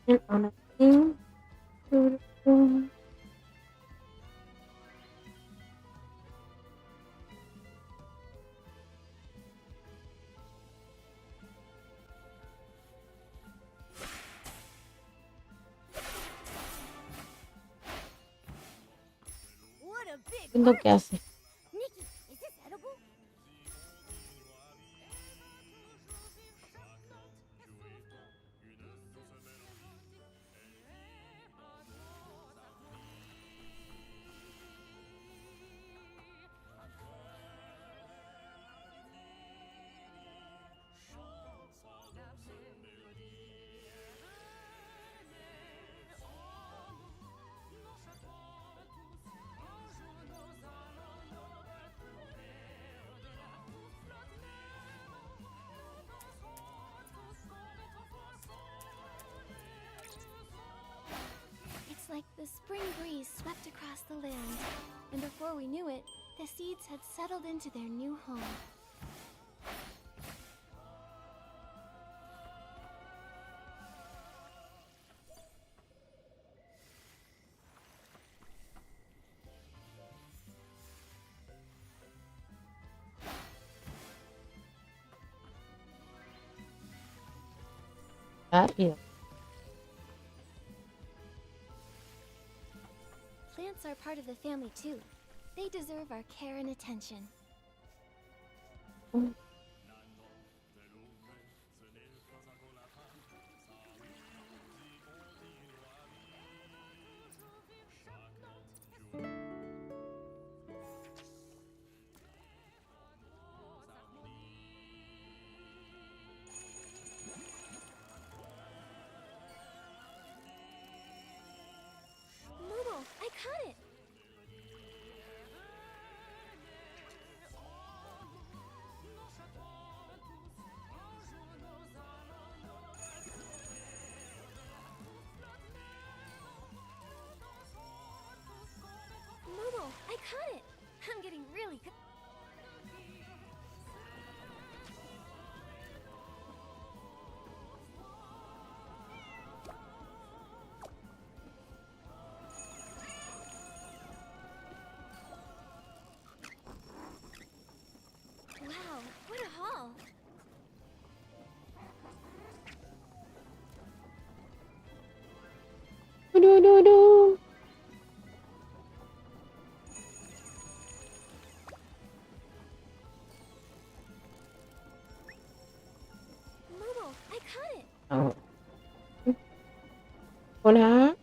Ahora sí. What a big ¿Qué es lo que heart! hace? Nikki, is this edible? It's like the spring breeze swept across the land, and before we knew it, the seeds had settled into their new home. Rápido. Plants are part of the family too. They deserve our care and attention. Momo, I caught it! Momo, I caught it! I'm getting really good. Wow, what a haul! No, no, no. Momo, I caught it! Ah, hola.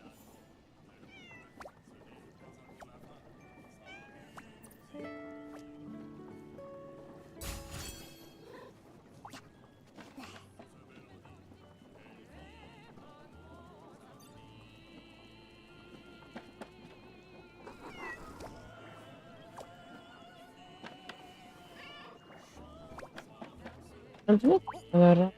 No tiene que agarrar.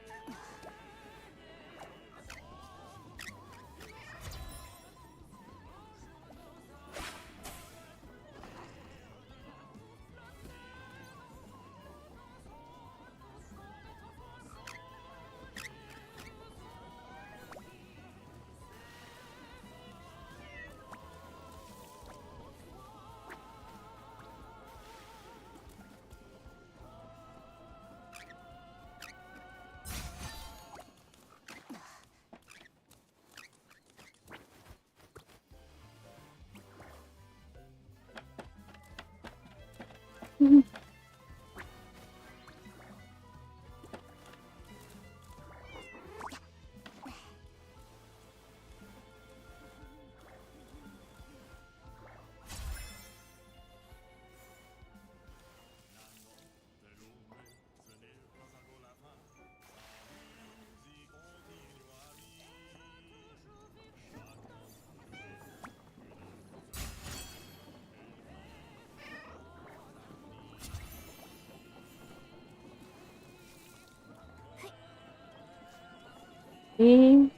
Sí.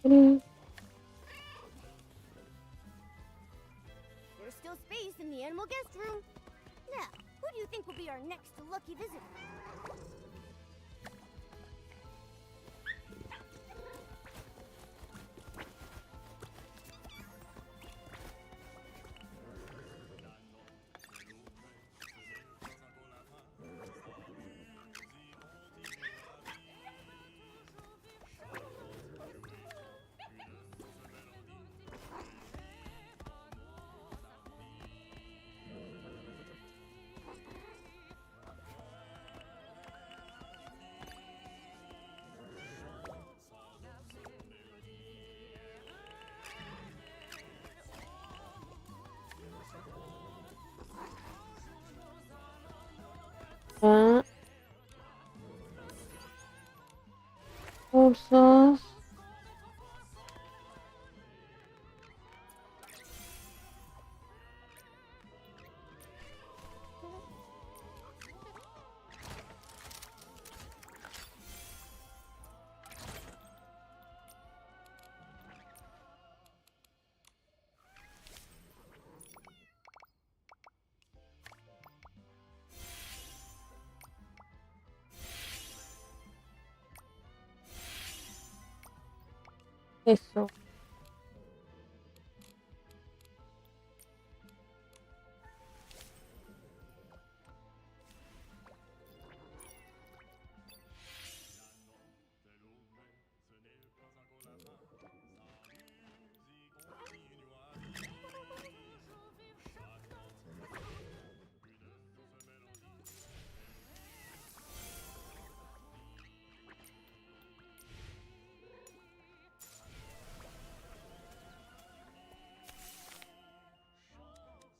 Turun. There's still space in the animal guest room. Now, who do you think will be our next lucky visitor? Ah, cursos. Eso.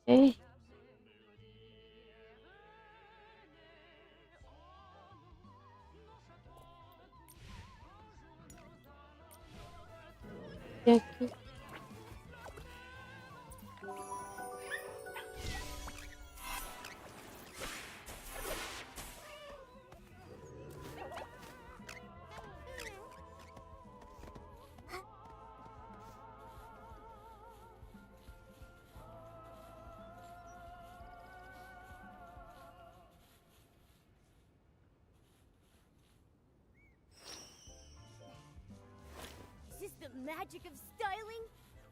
Ok. Y aquí. Is this the magic of styling?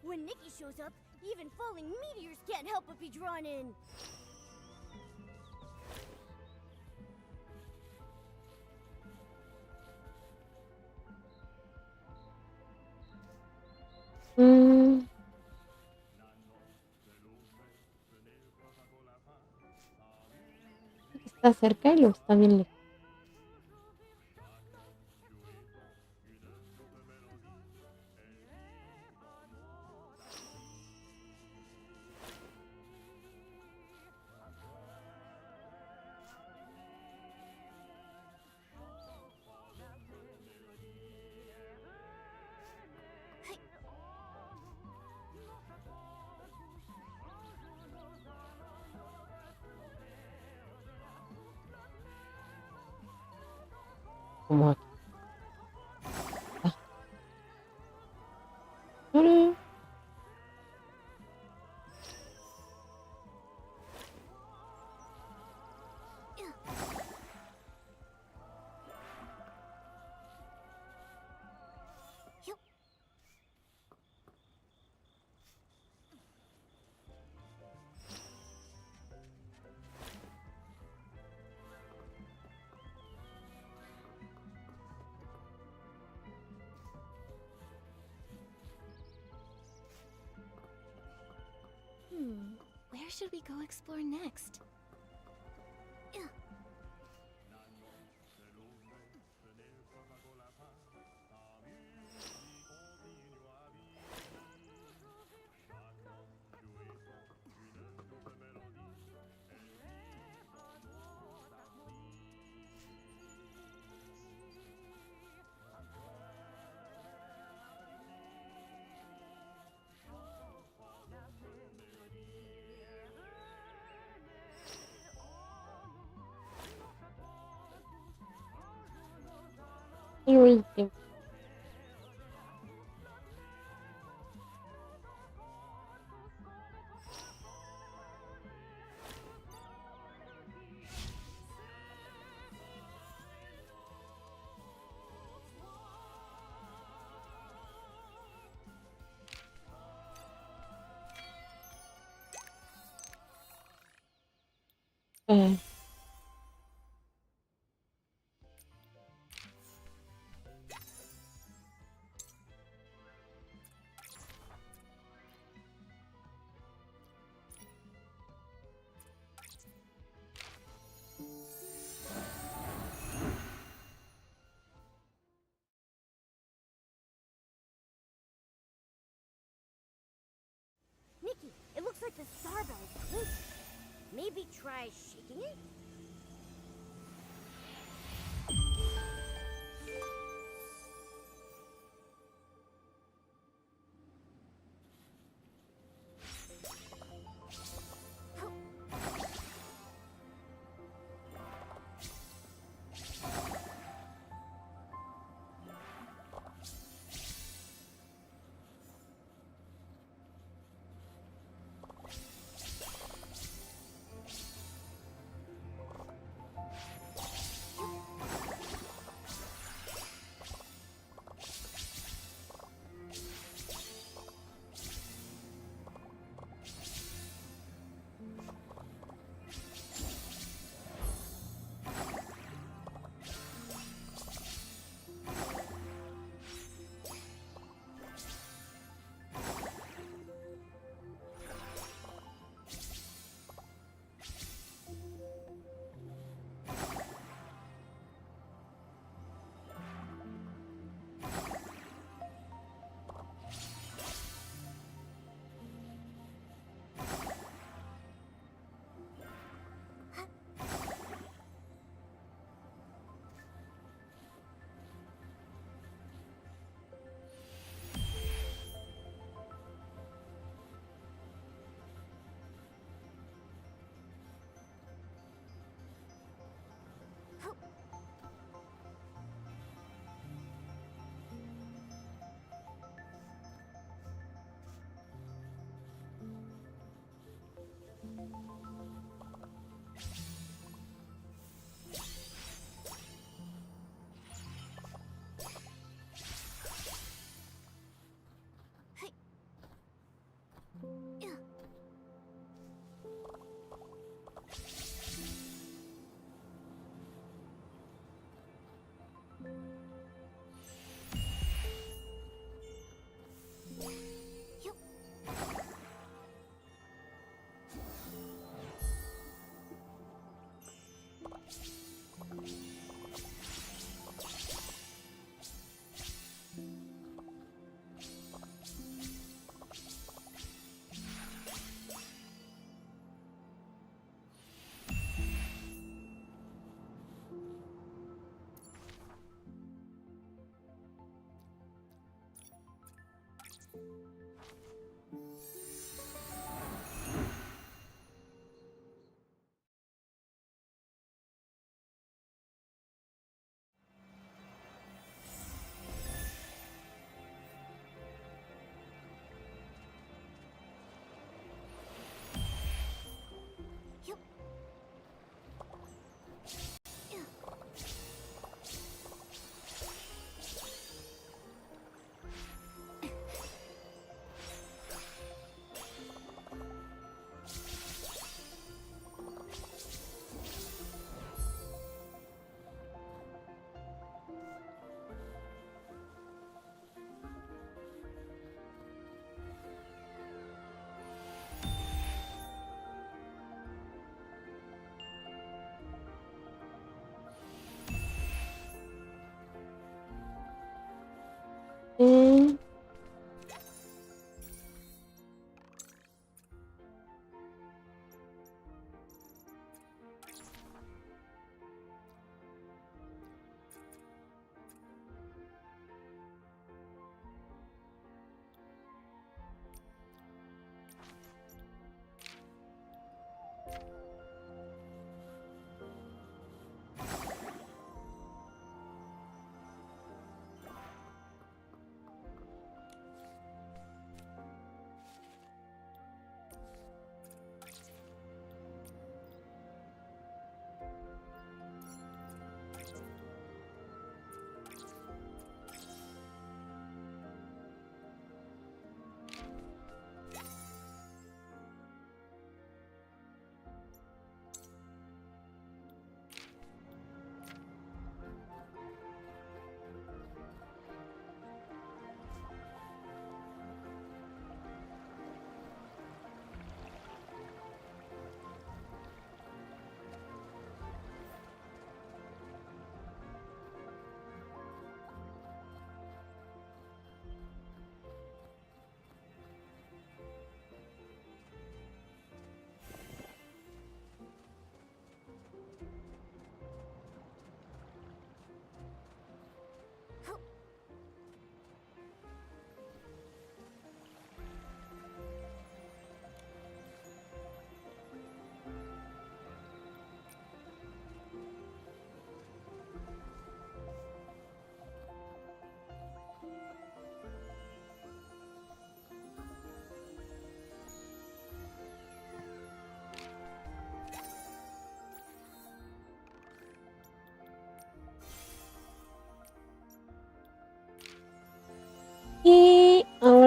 When Nikki shows up, even falling meteors can't help but be drawn in. Mm, está cerca y luego está bien lejos. Como aquí. Ah. Turun. Yup. Where should we go explore next? Y último. Eh, Nikki, it looks like the star bell is clinking. Maybe try shaking it?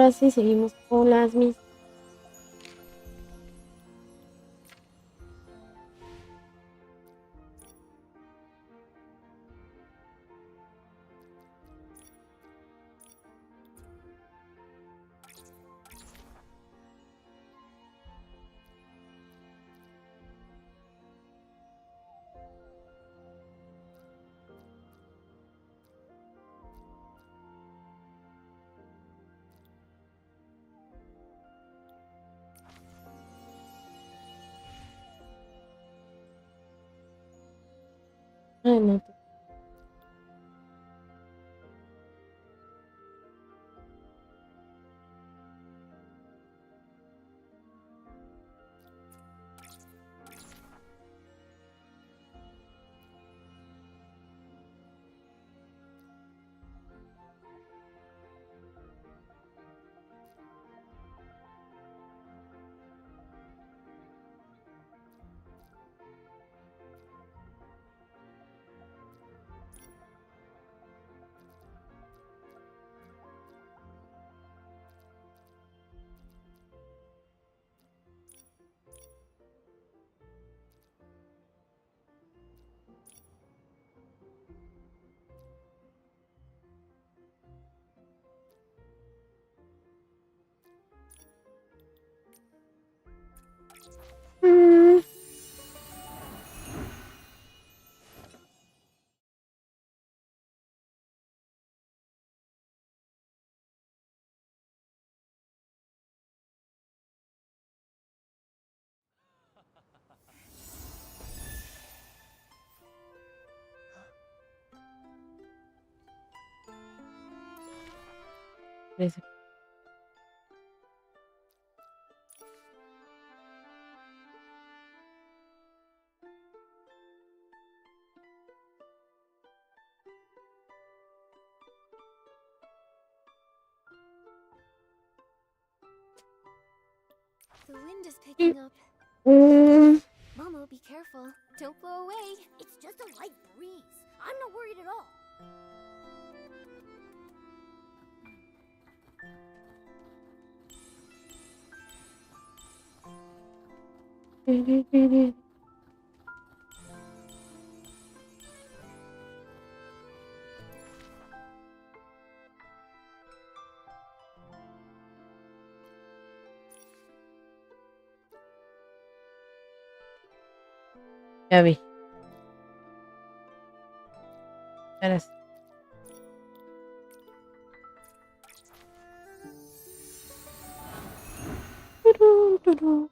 ahora sí seguimos con las mis. Ay, no. Mm, parece. The wind is picking up. Mm, Momo, be careful. Don't blow away. It's just a light breeze. I'm not worried at all. Ya vi. Ahora sí. Turun, turun.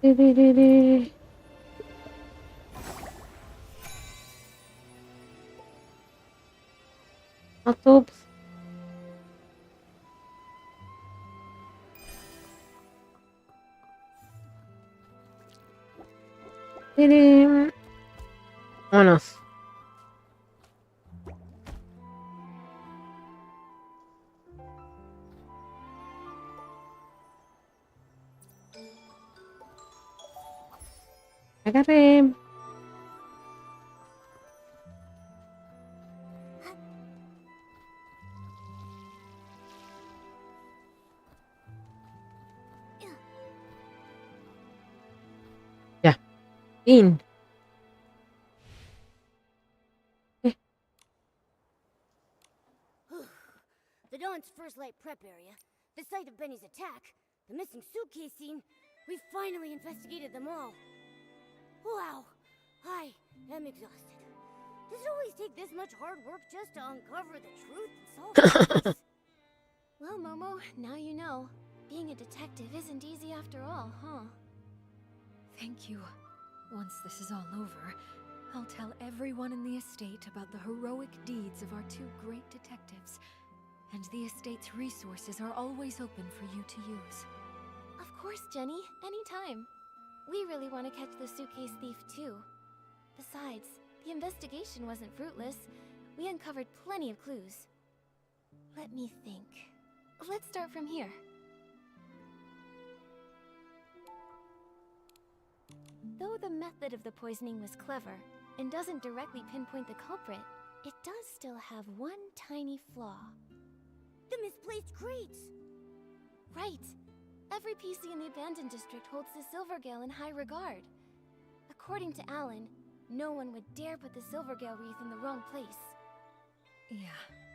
Tiririrí. Ups. Tirim. Vámonos. Agarré. Ya. In. The Dawn's first light prep area. The site of Benny's attack. the missing suitcase scene, we finally investigated them all. Wow, I am exhausted. Does it always take this much hard work just to uncover the truth and solve the case? Well, Momo, now you know. Being a detective isn't easy after all, huh? Thank you. Once this is all over, I'll tell everyone in the estate about the heroic deeds of our two great detectives. And the estate's resources are always open for you to use. Of course, Jenny. Anytime. We really want to catch the suitcase thief, too. Besides, the investigation wasn't fruitless. We uncovered plenty of clues. Let me think. Let's start from here. Though the method of the poisoning was clever and doesn't directly pinpoint the culprit, it does still have one tiny flaw. The misplaced crates! Right. Every PC in the abandoned district holds the Silvergale in high regard. According to Alan, no one would dare put the Silvergale wreath in the wrong place. Yeah,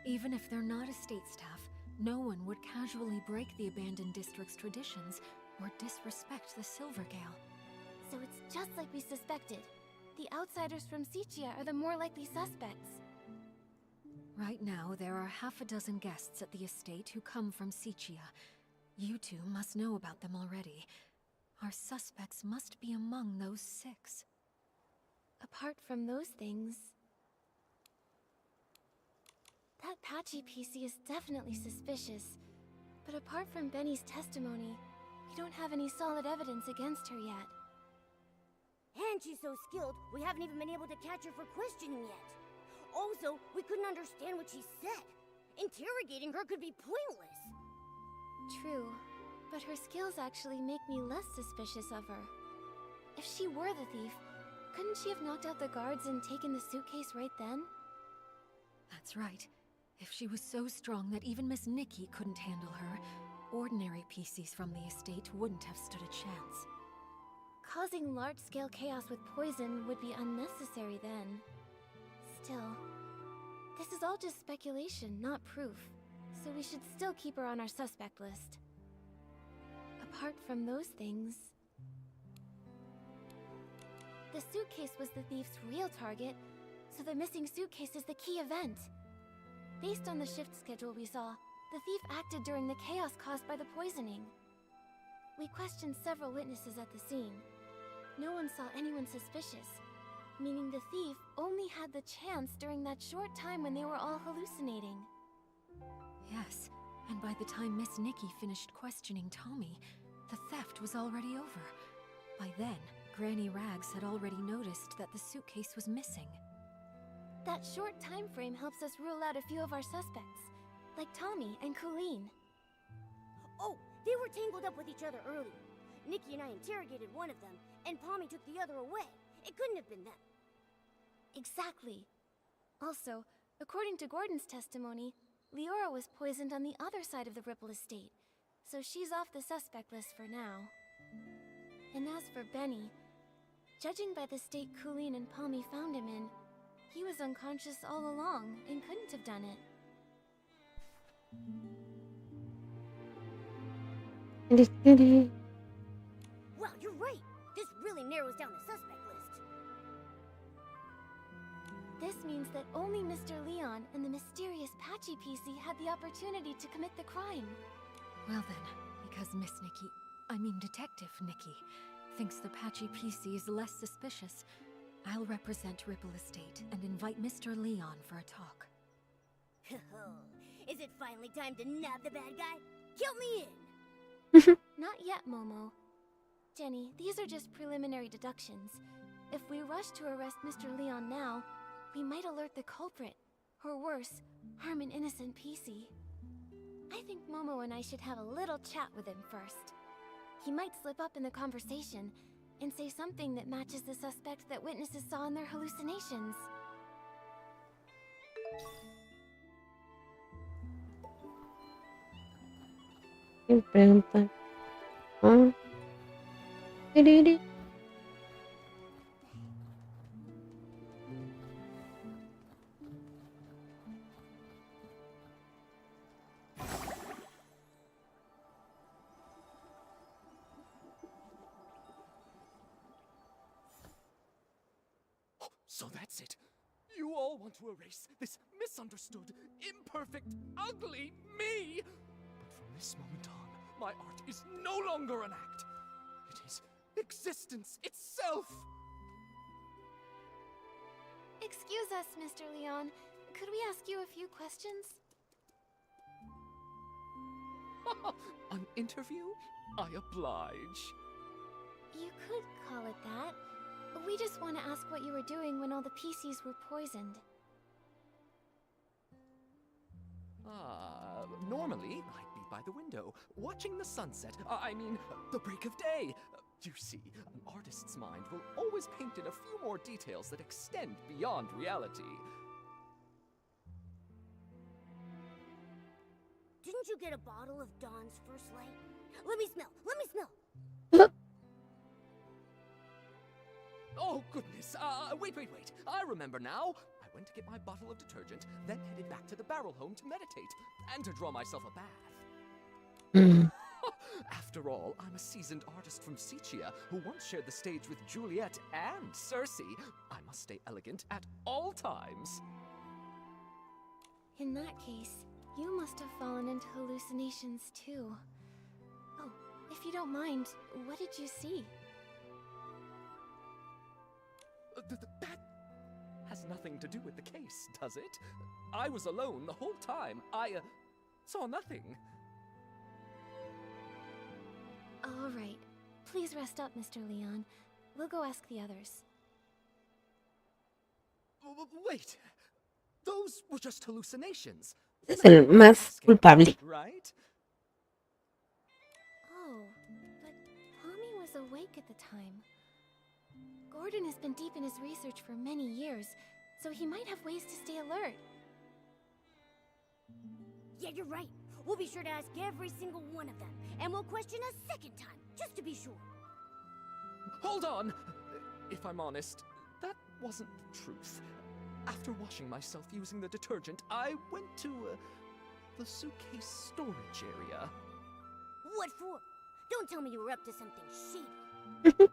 even if they're not estate staff, no one would casually break the abandoned district's traditions or disrespect the Silvergale. So it's just like we suspected. The outsiders from Sichia are the more likely suspects. Right now, there are half a dozen guests at the estate who come from Sichia. You two must know about them already. Our suspects must be among those 6. Apart from those things... That Patchy PC is definitely suspicious. But apart from Benny's testimony, we don't have any solid evidence against her yet. And she's so skilled, we haven't even been able to catch her for questioning yet. Also, we couldn't understand what she said. Interrogating her could be pointless. True, but her skills actually make me less suspicious of her. If she were the thief, couldn't she have knocked out the guards and taken the suitcase right then? That's right. If she was so strong that even Miss Nikki couldn't handle her, ordinary PCs from the estate wouldn't have stood a chance. Causing large-scale chaos with poison would be unnecessary then. Still, this is all just speculation, not proof, so we should still keep her on our suspect list. Apart from those things... The suitcase was the thief's real target, so the missing suitcase is the key event. Based on the shift schedule we saw, the thief acted during the chaos caused by the poisoning. We questioned several witnesses at the scene. No one saw anyone suspicious, meaning the thief only had the chance during that short time when they were all hallucinating. Yes, and by the time Miss Nikki finished questioning Tommy, the theft was already over. By then, Granny Rags had already noticed that the suitcase was missing. That short time frame helps us rule out a few of our suspects, like Tommy and Colleen. Oh, they were tangled up with each other earlier. Nikki and I interrogated one of them, and Pommy took the other away. It couldn't have been them. Exactly. Also, according to Gordon's testimony, Leora was poisoned on the other side of the Ripple estate, so she's off the suspect list for now. And as for Benny, judging by the state Colleen and Pommy found him in, he was unconscious all along and couldn't have done it. Wow, you're right. This really narrows down the suspect list. This means that only Mr. Leon and the mysterious Patchy PC had the opportunity to commit the crime. Well then, because Miss Nikki, I mean Detective Nikki, thinks the Patchy PC is less suspicious, I'll represent Ripple Estate and invite Mr. Leon for a talk. Is it finally time to nab the bad guy? Count me in! Not yet, Momo. Jenny, these are just preliminary deductions. If we rush to arrest Mr. Leon now, we might alert the culprit, or worse, harm an innocent PC. I think Momo and I should have a little chat with him first. He might slip up in the conversation and say something that matches the suspect that witnesses saw in their hallucinations. ¿Quién pregunta? Ah. Tiriri. So that's it. You all want to erase this misunderstood, imperfect, ugly me. But from this moment on, my art is no longer an act. It is existence itself. Excuse us, Mr. Leon. Could we ask you a few questions? An interview? I oblige. You could call it that. We just want to ask what you were doing when all the PCs were poisoned. Normally, I'd be by the window, watching the sunset. I mean, the break of day. You see, an artist's mind will always paint in a few more details that extend beyond reality. Didn't you get a bottle of Dawn's first light? Let me smell! Let me smell! Oh, goodness. Wait. I remember now. I went to get my bottle of detergent, then headed back to the barrel home to meditate, and to draw myself a bath. After all, I'm a seasoned artist from Siccia who once shared the stage with Juliet and Circe. I must stay elegant at all times. In that case, you must have fallen into hallucinations too. Oh, if you don't mind, what did you see? That has nothing to do with the case, does it? I was alone the whole time. I saw nothing. All right. Please rest up, Mr. Leon. We'll go ask the others. Wait. Those were just hallucinations. Es el más culpable. Right? Oh, but Tommy was awake at the time. Gordon has been deep in his research for many years, so he might have ways to stay alert. Yeah, you're right. We'll be sure to ask every single one of them, and we'll question a second time, just to be sure. Hold on! If I'm honest, that wasn't the truth. After washing myself using the detergent, I went to the suitcase storage area. What for? Don't tell me you were up to something shady.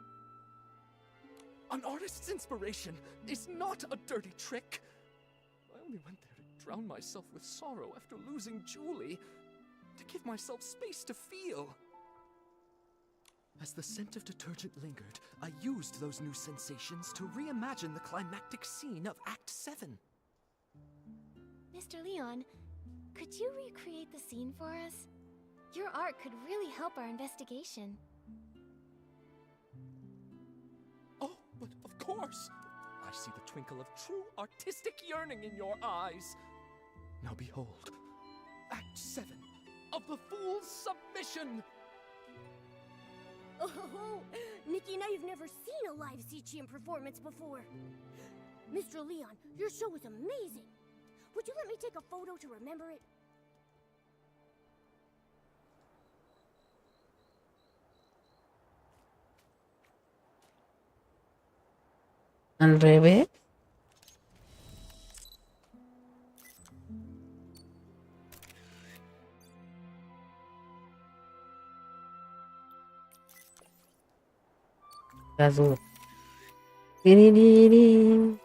An artist's inspiration is not a dirty trick. I only went there to drown myself with sorrow after losing Julie, to give myself space to feel. As the scent of detergent lingered, I used those new sensations to reimagine the climactic scene of Act 7. Mr. Leon, could you recreate the scene for us? Your art could really help our investigation. Oh, but of course! I see the twinkle of true artistic yearning in your eyes. Now behold, Act 7 of the Fool's Submission! Oh, Nikki and I have never seen a live Siccian performance before. Mr. Leon, your show was amazing. Would you let me take a photo to remember it? Al revés. Azul. Tiririrí.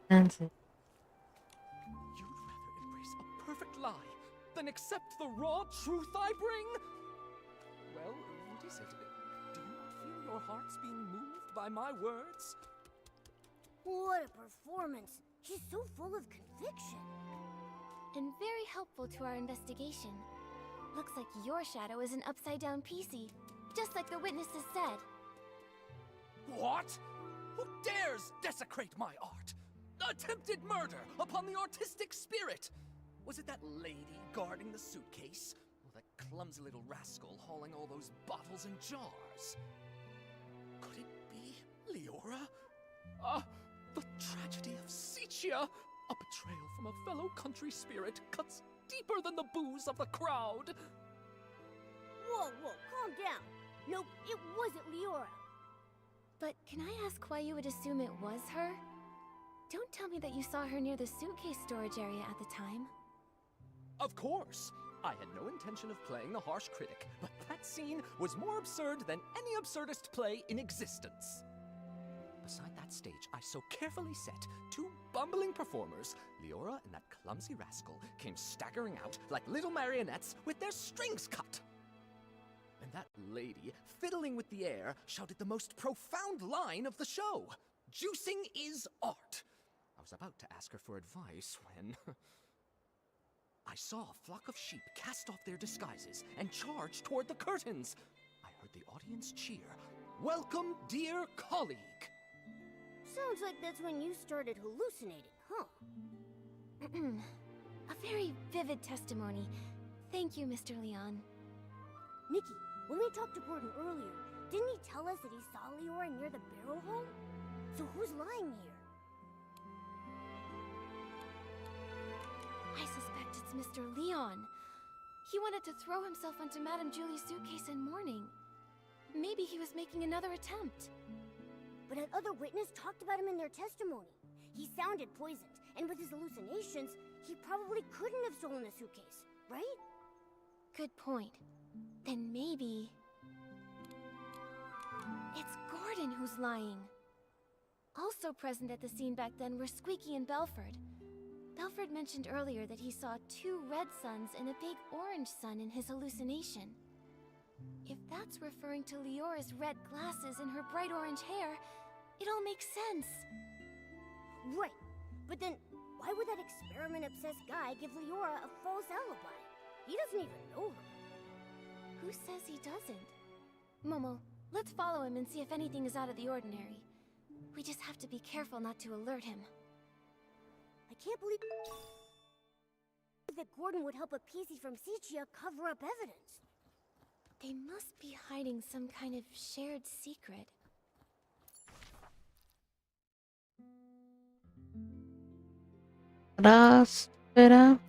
Dance. You'd rather embrace a perfect lie than accept the raw truth I bring? Well, what is it? Do you not feel your hearts being moved by my words? What a performance. He's so full of conviction. And very helpful to our investigation. Looks like your shadow is an upside-down PC, just like the witnesses said. What? Who dares desecrate my art? Attempted murder upon the artistic spirit! Was it that lady guarding the suitcase? Or that clumsy little rascal hauling all those bottles and jars? Could it be Leora? The tragedy of Siccia! A betrayal from a fellow country spirit cuts deeper than the booze of the crowd! Whoa, calm down. Nope, it wasn't Leora. But can I ask why you would assume it was her? Don't tell me that you saw her near the suitcase storage area at the time. Of course! I had no intention of playing the harsh critic, but that scene was more absurd than any absurdist play in existence. beside that stage I so carefully set, two bumbling performers, Leora and that clumsy rascal, came staggering out like little marionettes with their strings cut. And that lady, fiddling with the air, shouted the most profound line of the show. Juicing is art. I was about to ask her for advice when I saw a flock of sheep cast off their disguises and charge toward the curtains. I heard the audience cheer. Welcome, dear colleague. Sounds like that's when you started hallucinating, huh? A very vivid testimony. Thank you, Mr. Leon. Nikki, when we talked to Gordon earlier, didn't he tell us that he saw Leora near the barrel home? So who's lying here? I suspect it's Mr. Leon. He wanted to throw himself onto Madame Julie's suitcase in mourning. Maybe he was making another attempt. But an other witness talked about him in their testimony. He sounded poisoned, and with his hallucinations, he probably couldn't have stolen the suitcase, right? Good point. Then maybe... it's Gordon who's lying. Also present at the scene back then were Squeaky and Belford. Belford mentioned earlier that he saw two red suns and a big orange sun in his hallucination. If that's referring to Leora's red glasses and her bright orange hair, it all makes sense. Right. But then, why would that experiment-obsessed guy give Leora a false alibi? He doesn't even know her. Who says he doesn't? Momo, let's follow him and see if anything is out of the ordinary. We just have to be careful not to alert him. I can't believe that Gordon would help a PC from Sichia cover up evidence. They must be hiding some kind of shared secret. Espera.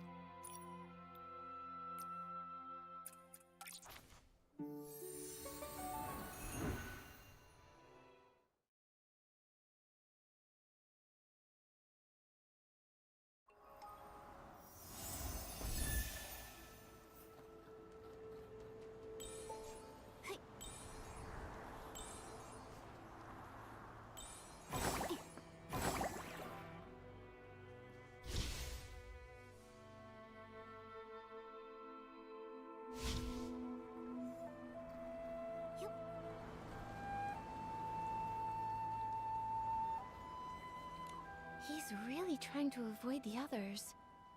He's really trying to avoid the others.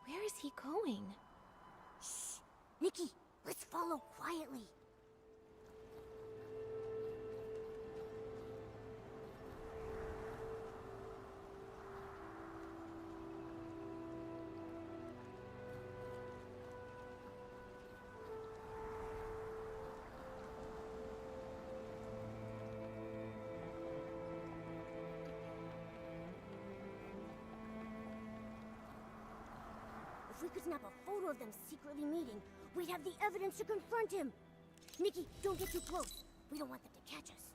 Where is he going? Shh! Nikki, let's follow quietly. If we could snap a photo of them secretly meeting, we'd have the evidence to confront him. Nikki, don't get too close. We don't want them to catch us.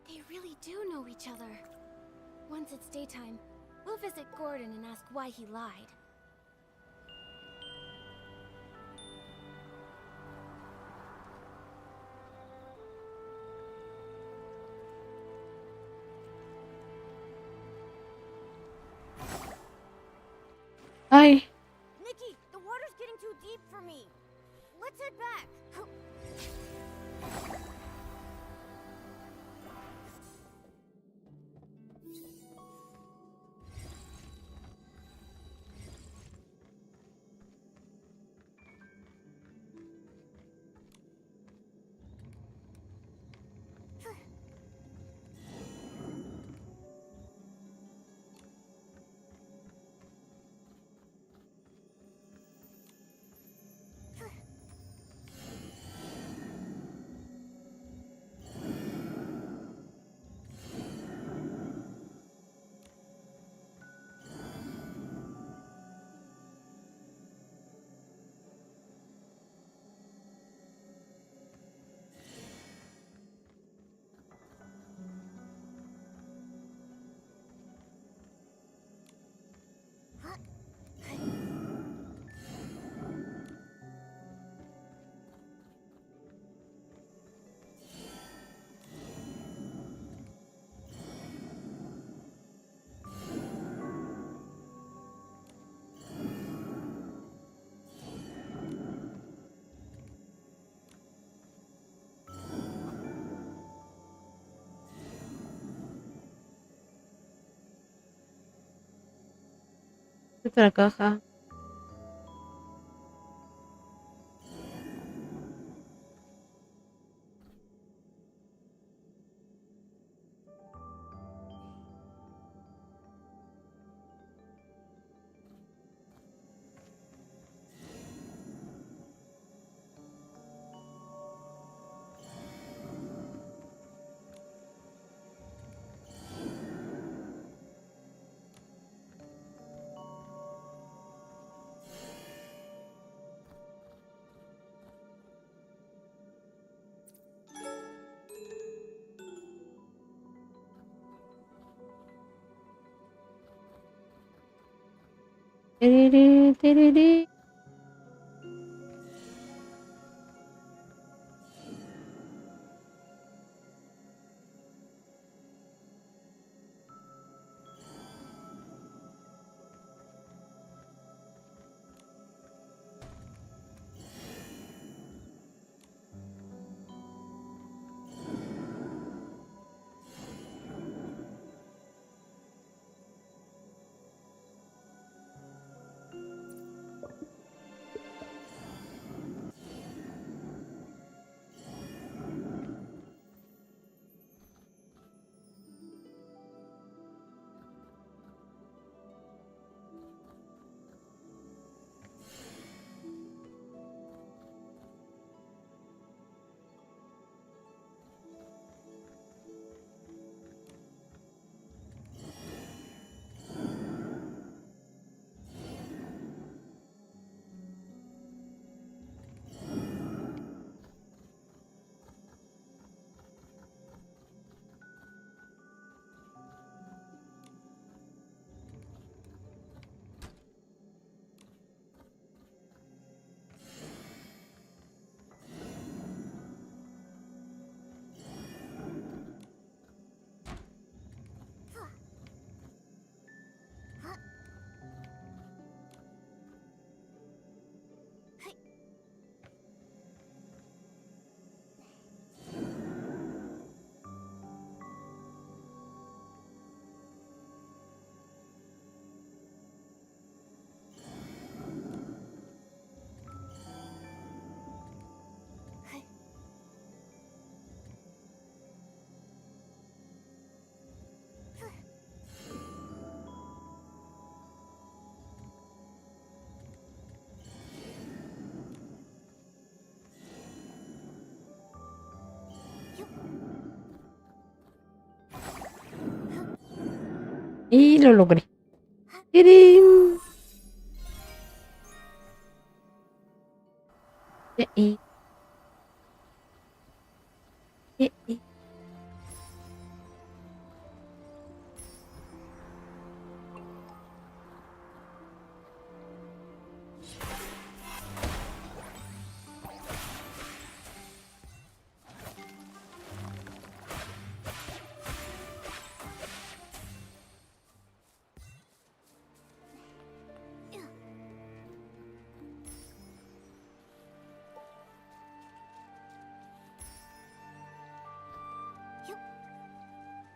They really do know each other. Once it's daytime, we'll visit Gordon and ask why he lied. Ay, Nikki, the water's getting too deep for me. Let's head back. Otra caja. Tiriri, tiriri. Y lo logré. ¡Tirín! Eh, eh. Eh.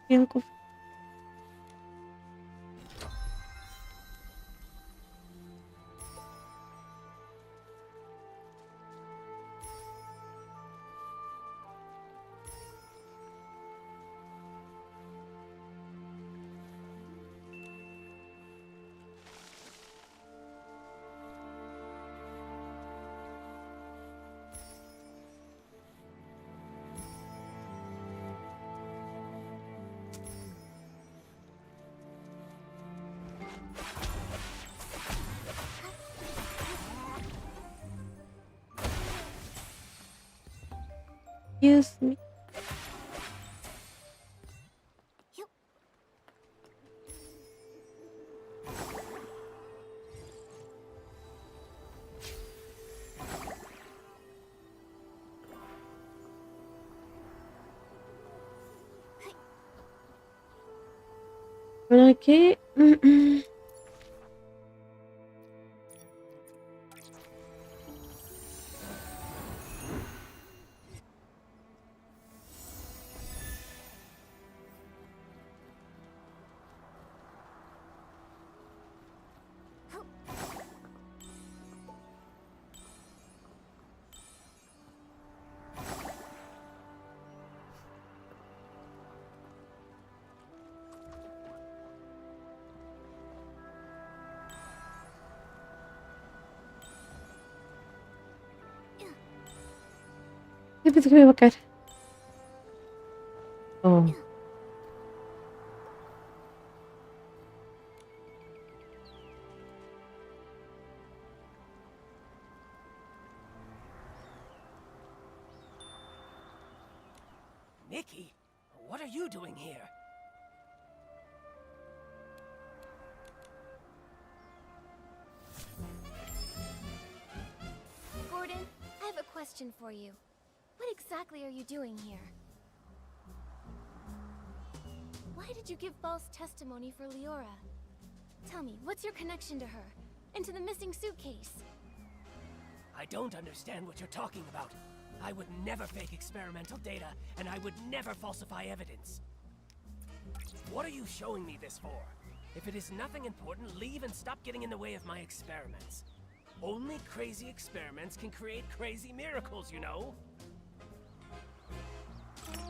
Bien, Dios mío. ¿Para qué? Yo pensé que me iba a caer. Oh. Nikki, what are you doing here? Gordon, I have a question for you. What exactly are you doing here? Why did you give false testimony for Leora? Tell me, what's your connection to her? And to the missing suitcase? I don't understand what you're talking about. I would never fake experimental data, and I would never falsify evidence. What are you showing me this for? If it is nothing important, leave and stop getting in the way of my experiments. Only crazy experiments can create crazy miracles, you know?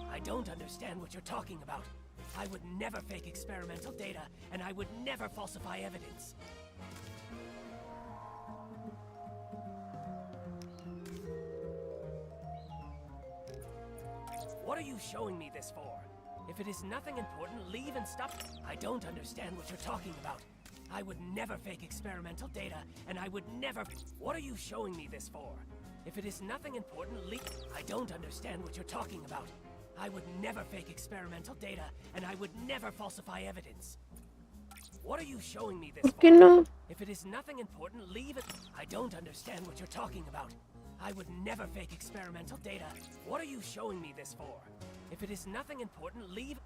I don't understand what you're talking about. I would never fake experimental data, and I would never falsify evidence. What are you showing me this for? If it is nothing important, leave and stop. I don't understand what you're talking about. I would never fake experimental data, and I would never... What are you showing me this for? If it is nothing important, leave... I don't understand what you're talking about. I would never fake experimental data, and I would never falsify evidence. What are you showing me this ¿Por for? qué no? If it is nothing important, leave it. I don't understand what you're talking about. I would never fake experimental data. What are you showing me this for? If it is nothing important, leave...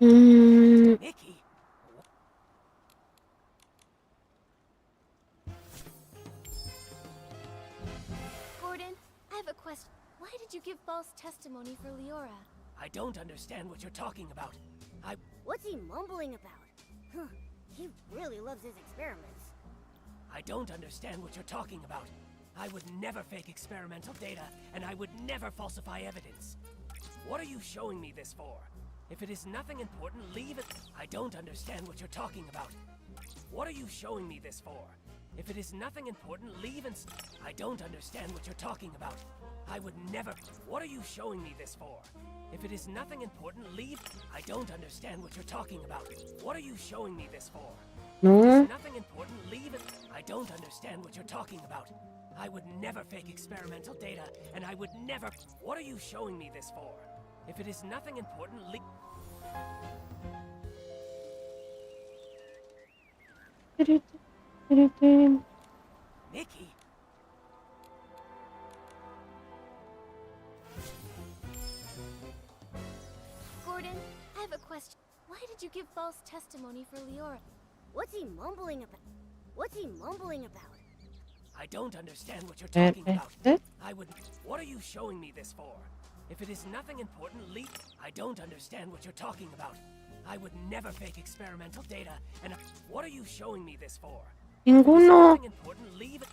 Nikki? Gordon, I have a question. Why did you give false testimony for Leora? I don't understand what you're talking about. What's he mumbling about? Huh, he really loves his experiments. I don't understand what you're talking about. I would never fake experimental data, and I would never falsify evidence. What are you showing me this for? If it is nothing important, leave it. I don't understand what you're talking about. What are you showing me this for? If it is nothing important, leave and... I don't understand what you're talking about. I would never... What are you showing me this for? If it is nothing important, leave... I don't understand what you're talking about. What are you showing me this for? If it No. is nothing important, leave it. I don't understand what you're talking about. I would never fake experimental data, and I would never... What are you showing me this for? If it is nothing important, leave... Nikki? Gordon, I have a question. Why did you give false testimony for Leora? What's he mumbling about? What's he mumbling about? I don't understand what you're talking about. I would... What are you showing me this for? If it is nothing important, leave... I don't understand what you're talking about. I would never fake experimental data, and... What are you showing me this for? If it is Ninguno. nothing important, leave it.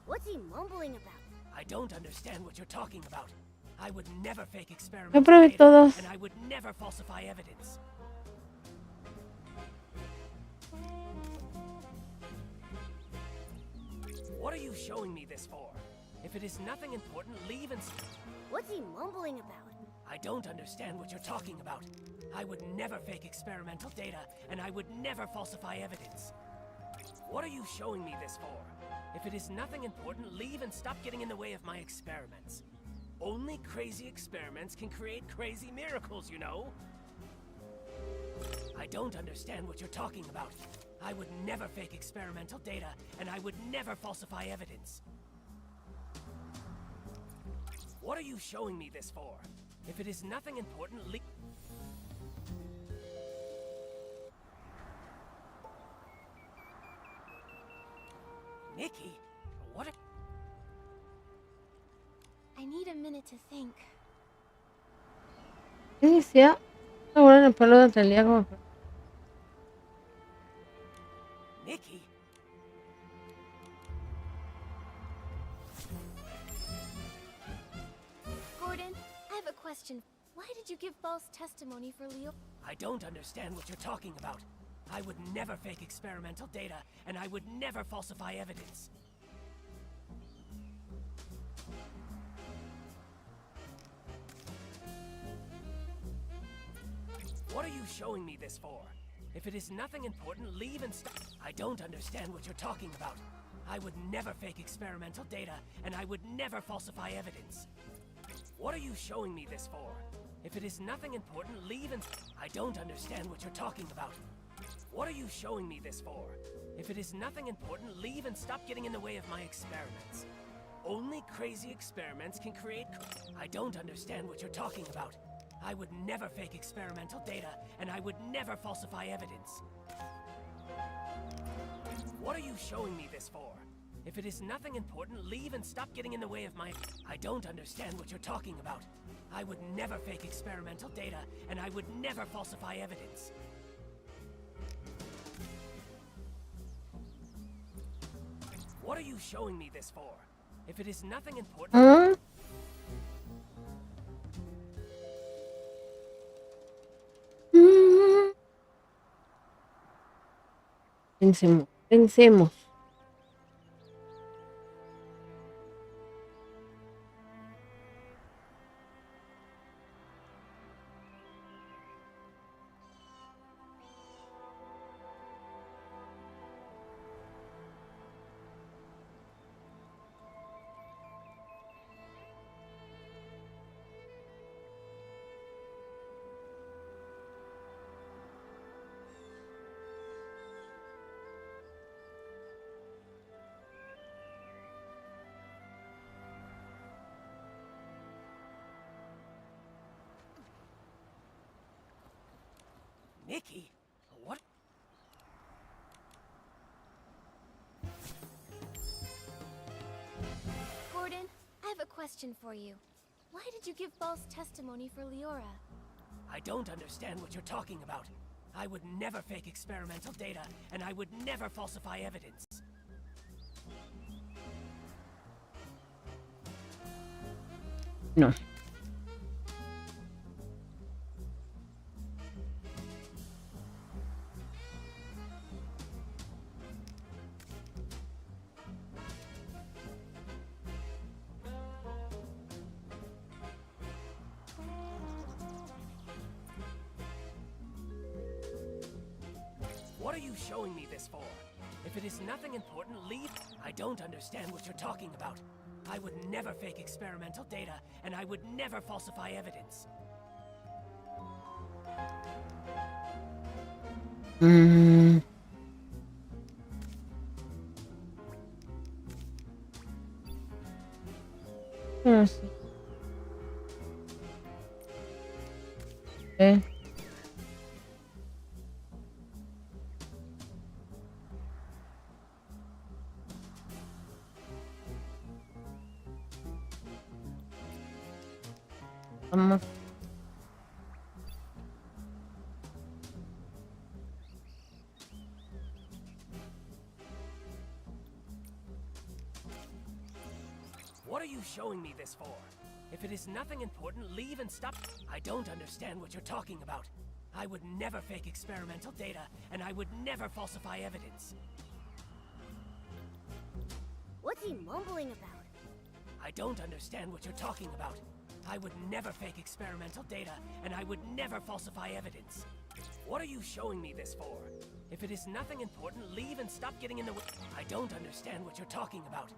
What's he mumbling about? I don't understand what you're talking about. I would never fake Yo experimental probé data, todos. and I would never falsify evidence. What are you showing me this for? If it is nothing important, leave and... What's he mumbling about? I don't understand what you're talking about. I would never fake experimental data, and I would never falsify evidence. What are you showing me this for? If it is nothing important, leave and stop getting in the way of my experiments. Only crazy experiments can create crazy miracles, you know? I don't understand what you're talking about. I would never fake experimental data, and I would never falsify evidence. What are you showing me this for? If it is nothing important, leave... Nikki, what are... I need a minute to think. ¿Qué decía? Ahora en el palo de Natalia como... Nikki? Gordon, I have a question. Why did you give false testimony for Leo? I don't understand what you're talking about. I would never fake experimental data, and I would never falsify evidence. What are you showing me this for? If it is nothing important, leave and stop. I don't understand what you're talking about. I would never fake experimental data, and I would never falsify evidence. What are you showing me this for? If it is nothing important, leave and... I don't understand what you're talking about. What are you showing me this for? If it is nothing important, leave and stop getting in the way of my experiments. Only crazy experiments can create... I don't understand what you're talking about. I would never fake experimental data, and I would never falsify evidence. What are you showing me this for? If it is nothing important, leave and stop getting in the way of my... I don't understand what you're talking about. I would never fake experimental data, and I would never falsify evidence. What are you showing me this for? If it is nothing important... Pensemos. Nikki? What? Gordon, I have a question for you. Why did you give false testimony for Leora? I don't understand what you're talking about. I would never fake experimental data, and I would never falsify evidence. No. What are you showing me this for? If it is nothing important, leave... I don't understand what you're talking about. I would never fake experimental data, and I would never falsify evidence. Sí. Okay. Vamos. What are you showing me this for? If it is nothing important, leave and stop. I don't understand what you're talking about. I would never fake experimental data, and I would never falsify evidence. What's he mumbling about? I don't understand what you're talking about. I would never fake experimental data, and I would never falsify evidence. What are you showing me this for? If it is nothing important, leave and stop getting in the way. I don't understand what you're talking about.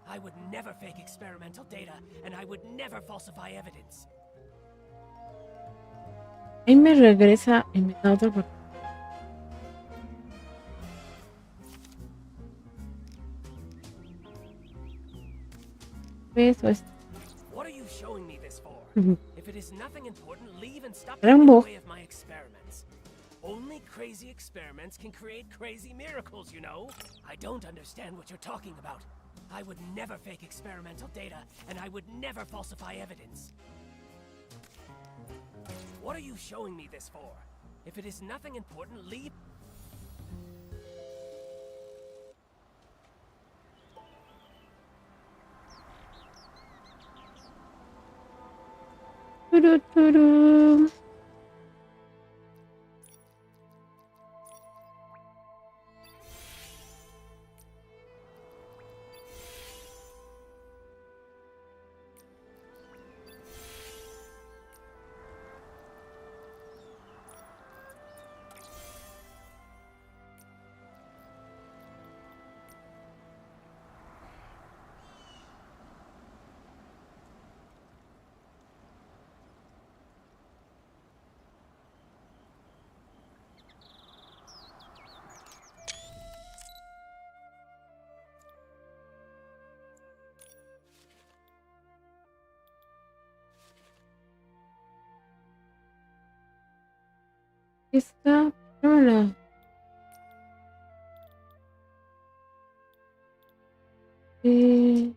I would never fake experimental data, and I would never falsify evidence. Ahí me regresa y me da otro. Eso es. What are you showing me this for? If it is nothing important, leave and stop Era getting un in the bug. way of my experiments. Only crazy experiments can create crazy miracles, you know? I don't understand what you're talking about. I would never fake experimental data, and I would never falsify evidence. What are you showing me this for? If it is nothing important, leave... Turu, turu. Esta, hola. Eh,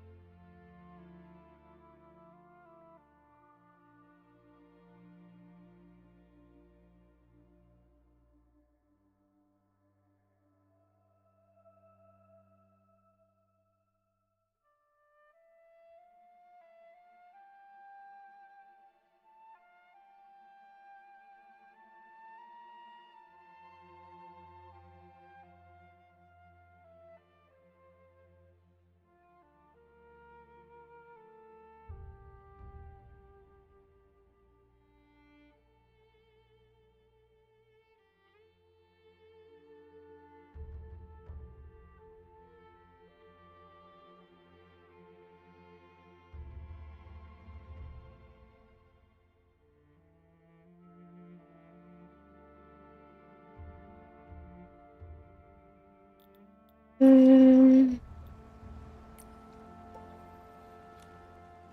mm,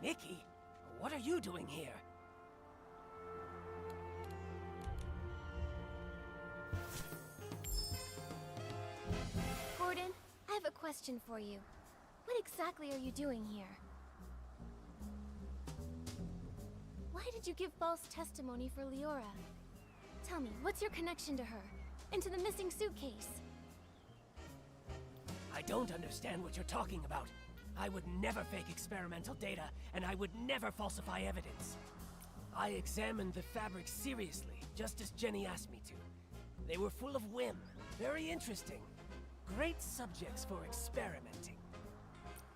Nikki, what are you doing here? Gordon, I have a question for you. What exactly are you doing here? Why did you give false testimony for Leora? Tell me, what's your connection to her? And to the missing suitcase? I don't understand what you're talking about. I would never fake experimental data, and I would never falsify evidence. I examined the fabrics seriously, just as Jenny asked me to. They were full of whim, very interesting. Great subjects for experimenting.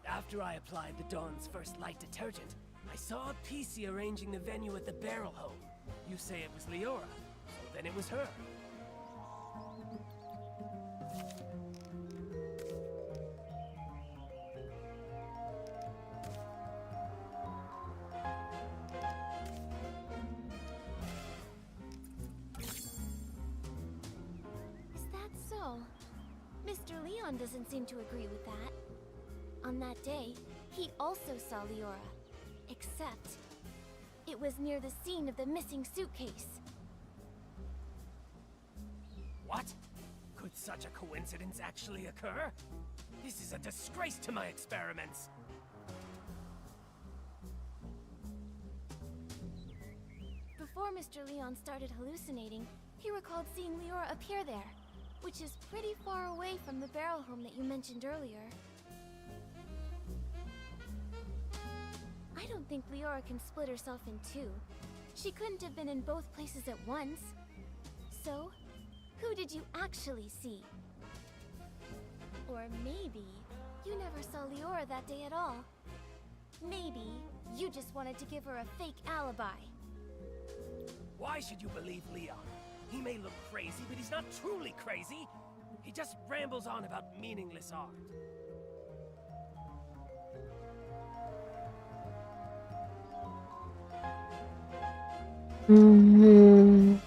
After I applied the Dawn's first light detergent, I saw a PC arranging the venue at the barrel home. You say it was Leora, so then it was her. Is that so? Mr. Leon doesn't seem to agree with that. On that day, he also saw Leora. Except, it was near the scene of the missing suitcase. What? Could such a coincidence actually occur? This is a disgrace to my experiments. Before Mr. Leon started hallucinating, he recalled seeing Leora appear there, which is pretty far away from the barrel home that you mentioned earlier. I don't think Leora can split herself in two. She couldn't have been in both places at once. So, who did you actually see? Or maybe you never saw Leora that day at all. Maybe you just wanted to give her a fake alibi. Why should you believe Leon? He may look crazy, but he's not truly crazy. He just rambles on about meaningless art. mm,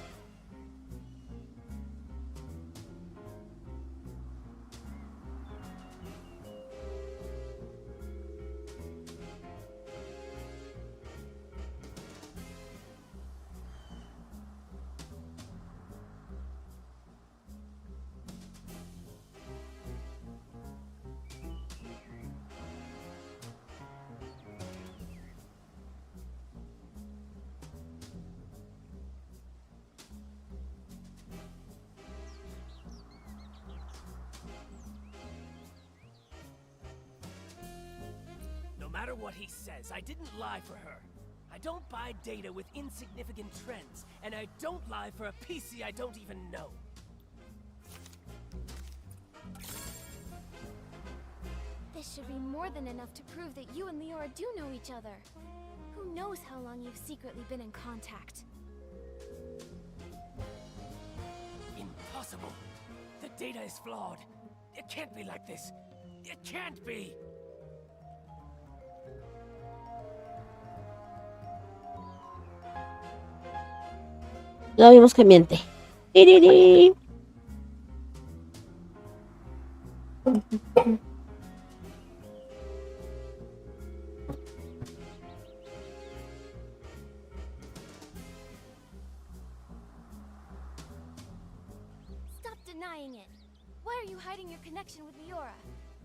No matter what he says, I didn't lie for her. I don't buy data with insignificant trends, and I don't lie for a PC I don't even know. This should be more than enough to prove that you and Leora do know each other. Who knows how long you've secretly been in contact? Impossible. The data is flawed. It can't be like this. It can't be. Ya vimos que miente. ¡Tiriri! denying it? Why are you hiding your connection with Leora?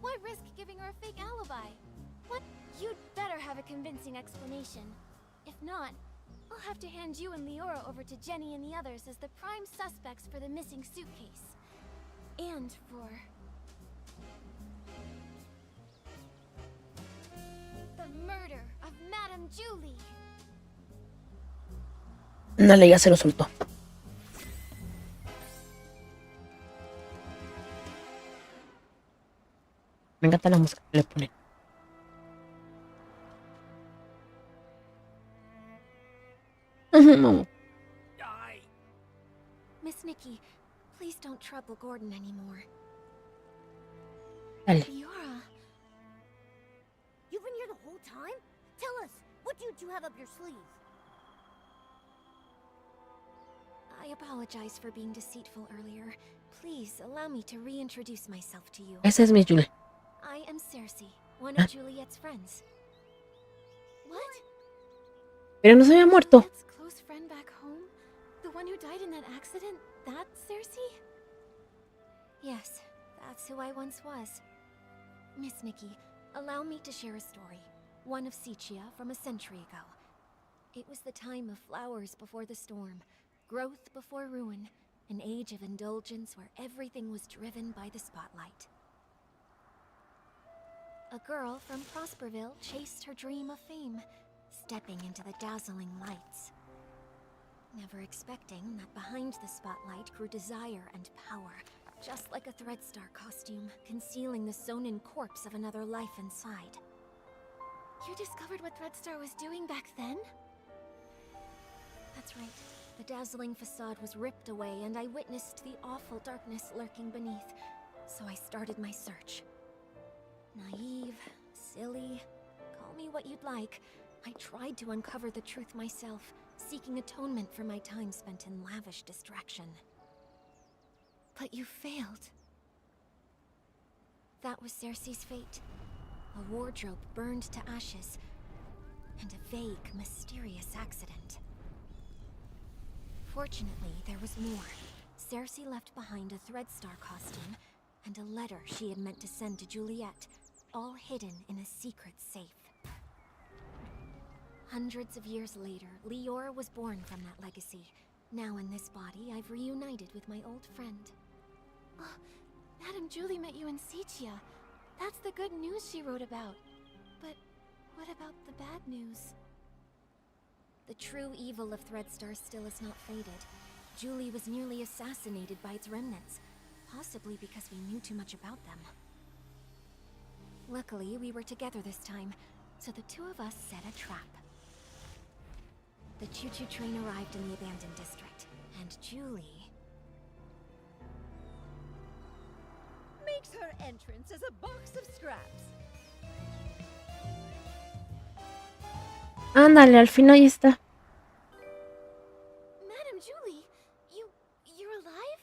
Why risk giving her a fake alibi? What? You'd better have a convincing explanation. If not, I'll have to hand you and Leora over to Jenny and the others as the prime suspects for the missing suitcase. And for... the murder of Madame Julie. Dale, ya se lo soltó. Me encanta la música que le ponen. No. Miss Nikki, please don't trouble Gordon anymore. Dale. Leora, You've been here the whole time? Tell us, what do you have up your sleeve? I apologize for being deceitful earlier. Please allow me to reintroduce myself to you. Esa es mi Julie. I am Cersei, one of Juliet's friends. What? Pero no se había muerto. Juliet's close friend back home? The one who died in that accident? That's Cersei? Yes, that's who I once was. Miss Nikki, allow me to share a story. One of Sicia from a century ago. It was the time of flowers before the storm, growth before ruin, an age of indulgence where everything was driven by the spotlight. A girl from Prosperville chased her dream of fame, stepping into the dazzling lights. Never expecting that behind the spotlight grew desire and power, just like a Threadstar costume, concealing the sewn-in corpse of another life inside. You discovered what Threadstar was doing back then? That's right. The dazzling facade was ripped away, and I witnessed the awful darkness lurking beneath, so I started my search. Naive, silly, call me what you'd like. I tried to uncover the truth myself, seeking atonement for my time spent in lavish distraction. But you failed. That was Cersei's fate. A wardrobe burned to ashes, and a vague, mysterious accident. Fortunately, there was more. Cersei left behind a Threadstar costume, and a letter she had meant to send to Juliet, all hidden in a secret safe. Hundreds of years later, Leora was born from that legacy. Now in this body, I've reunited with my old friend. Oh, Madame Julie met you in Sicia. That's the good news she wrote about. But what about the bad news? The true evil of Threadstar still has not faded. Julie was nearly assassinated by its remnants, possibly because we knew too much about them. Luckily, we were together this time, so the two of us set a trap. The choo-choo train arrived in the abandoned district, and Julie... makes her entrance as a box of scraps. Ándale, al fin ahí está. Madame Julie, you're alive?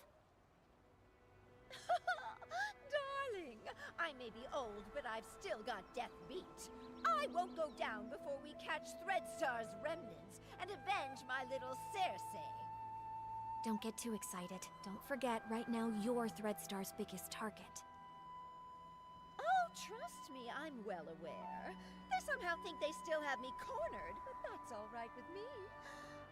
Darling, I may be old, but I've still got death beat. I won't go down before we catch Threadstar's remnants and avenge my little Cersei. Don't get too excited. Don't forget, right now you're Threadstar's biggest target. Oh, trust me, I'm well aware. They somehow think they still have me cornered, but that's all right with me.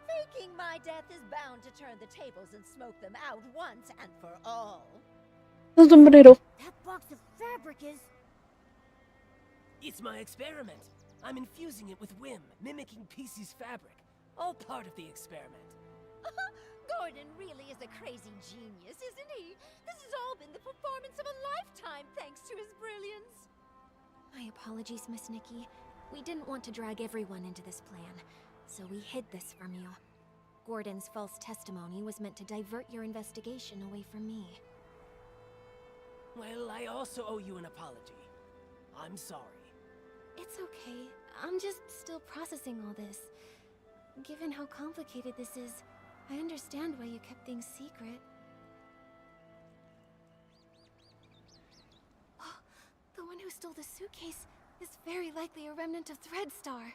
Faking my death is bound to turn the tables and smoke them out once and for all. Un sombrero. That box of fabric is... It's my experiment. I'm infusing it with whim, mimicking PC's fabric. All part of the experiment. Gordon really is a crazy genius, isn't he? This has all been the performance of a lifetime thanks to his brilliance. My apologies, Miss Nikki. We didn't want to drag everyone into this plan, so we hid this from you. Gordon's false testimony was meant to divert your investigation away from me. Well, I also owe you an apology. I'm sorry. It's okay. I'm just still processing all this. Given how complicated this is, I understand why you kept things secret. Oh, the one who stole the suitcase is very likely a remnant of Threadstar.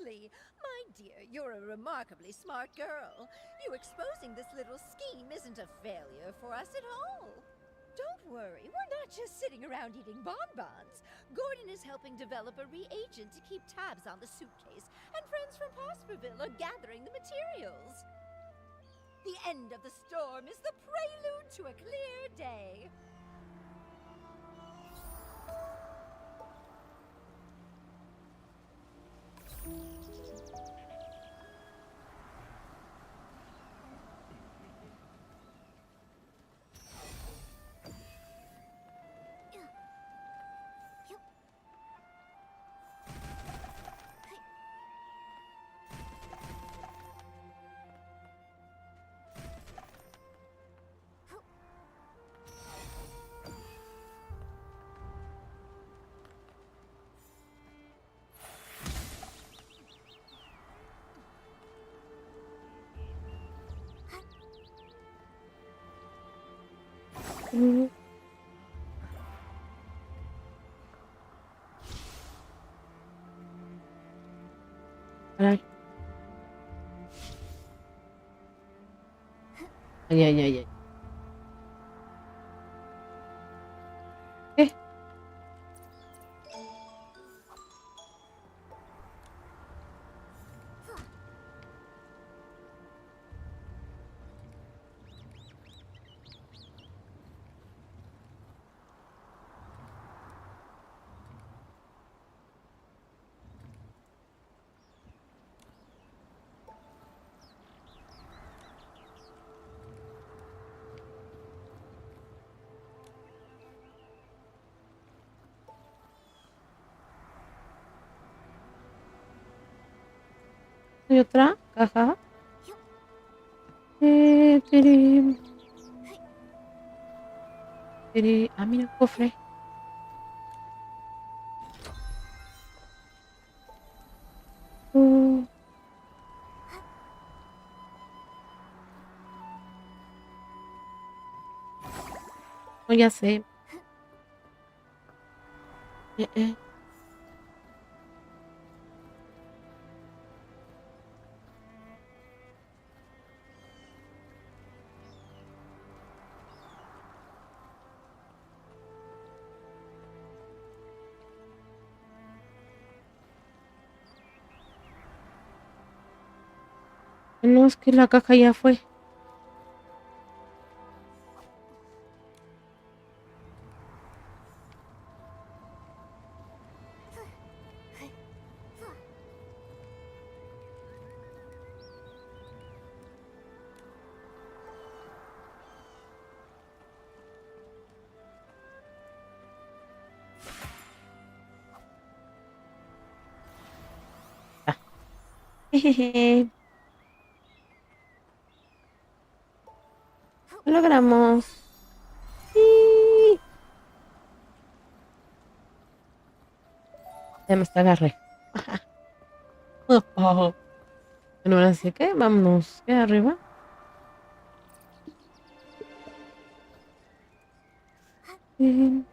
Exactly. My dear, you're a remarkably smart girl. You exposing this little scheme isn't a failure for us at all. Don't worry, we're not just sitting around eating bonbons. Gordon is helping develop a reagent to keep tabs on the suitcase, and friends from Prosperville are gathering the materials. The end of the storm is the prelude to a clear day. Mm. Caray. Ay, ay, ay, ay. ¿Qué? ¿Hay otra caja? Tiri, tiri. Ah, mira, un cofre. Uh, no, ya sé. Eh, eh. No, es que la caja ya fue. Ah. Jejeje. Lo logramos. Sí. Ya me está agarré. Oh. Bueno, ahora sí que vámonos. ¿Qué arriba? Bien.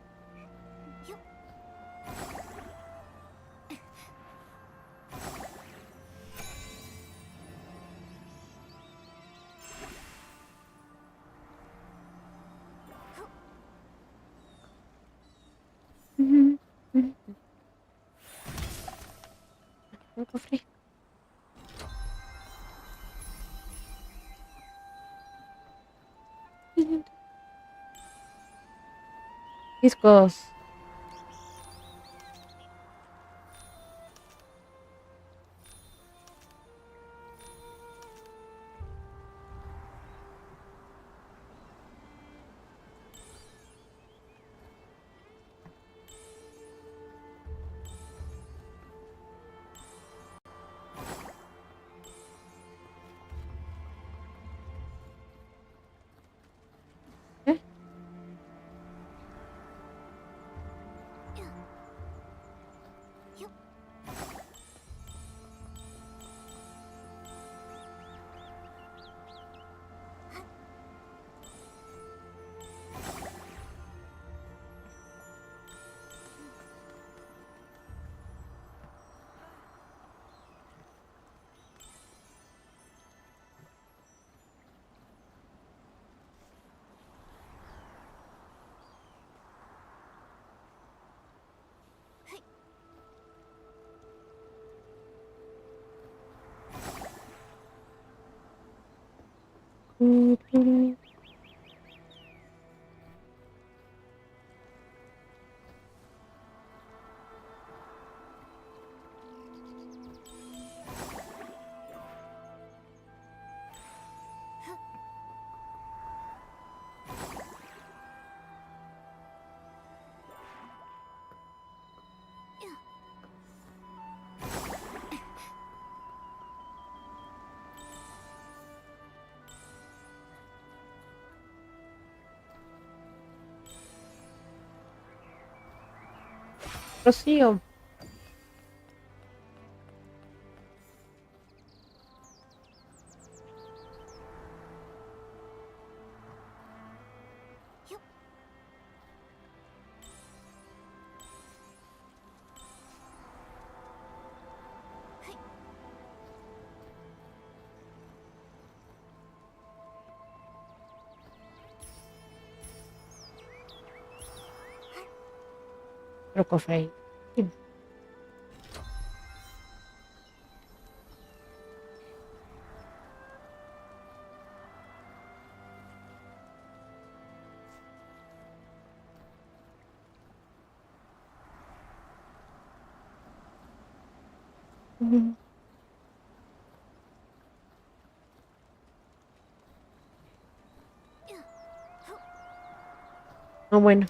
Ujú, ujú. Un cofre. Discos. ¿Eh? Rocío. Pero cofre ahí. No, bueno.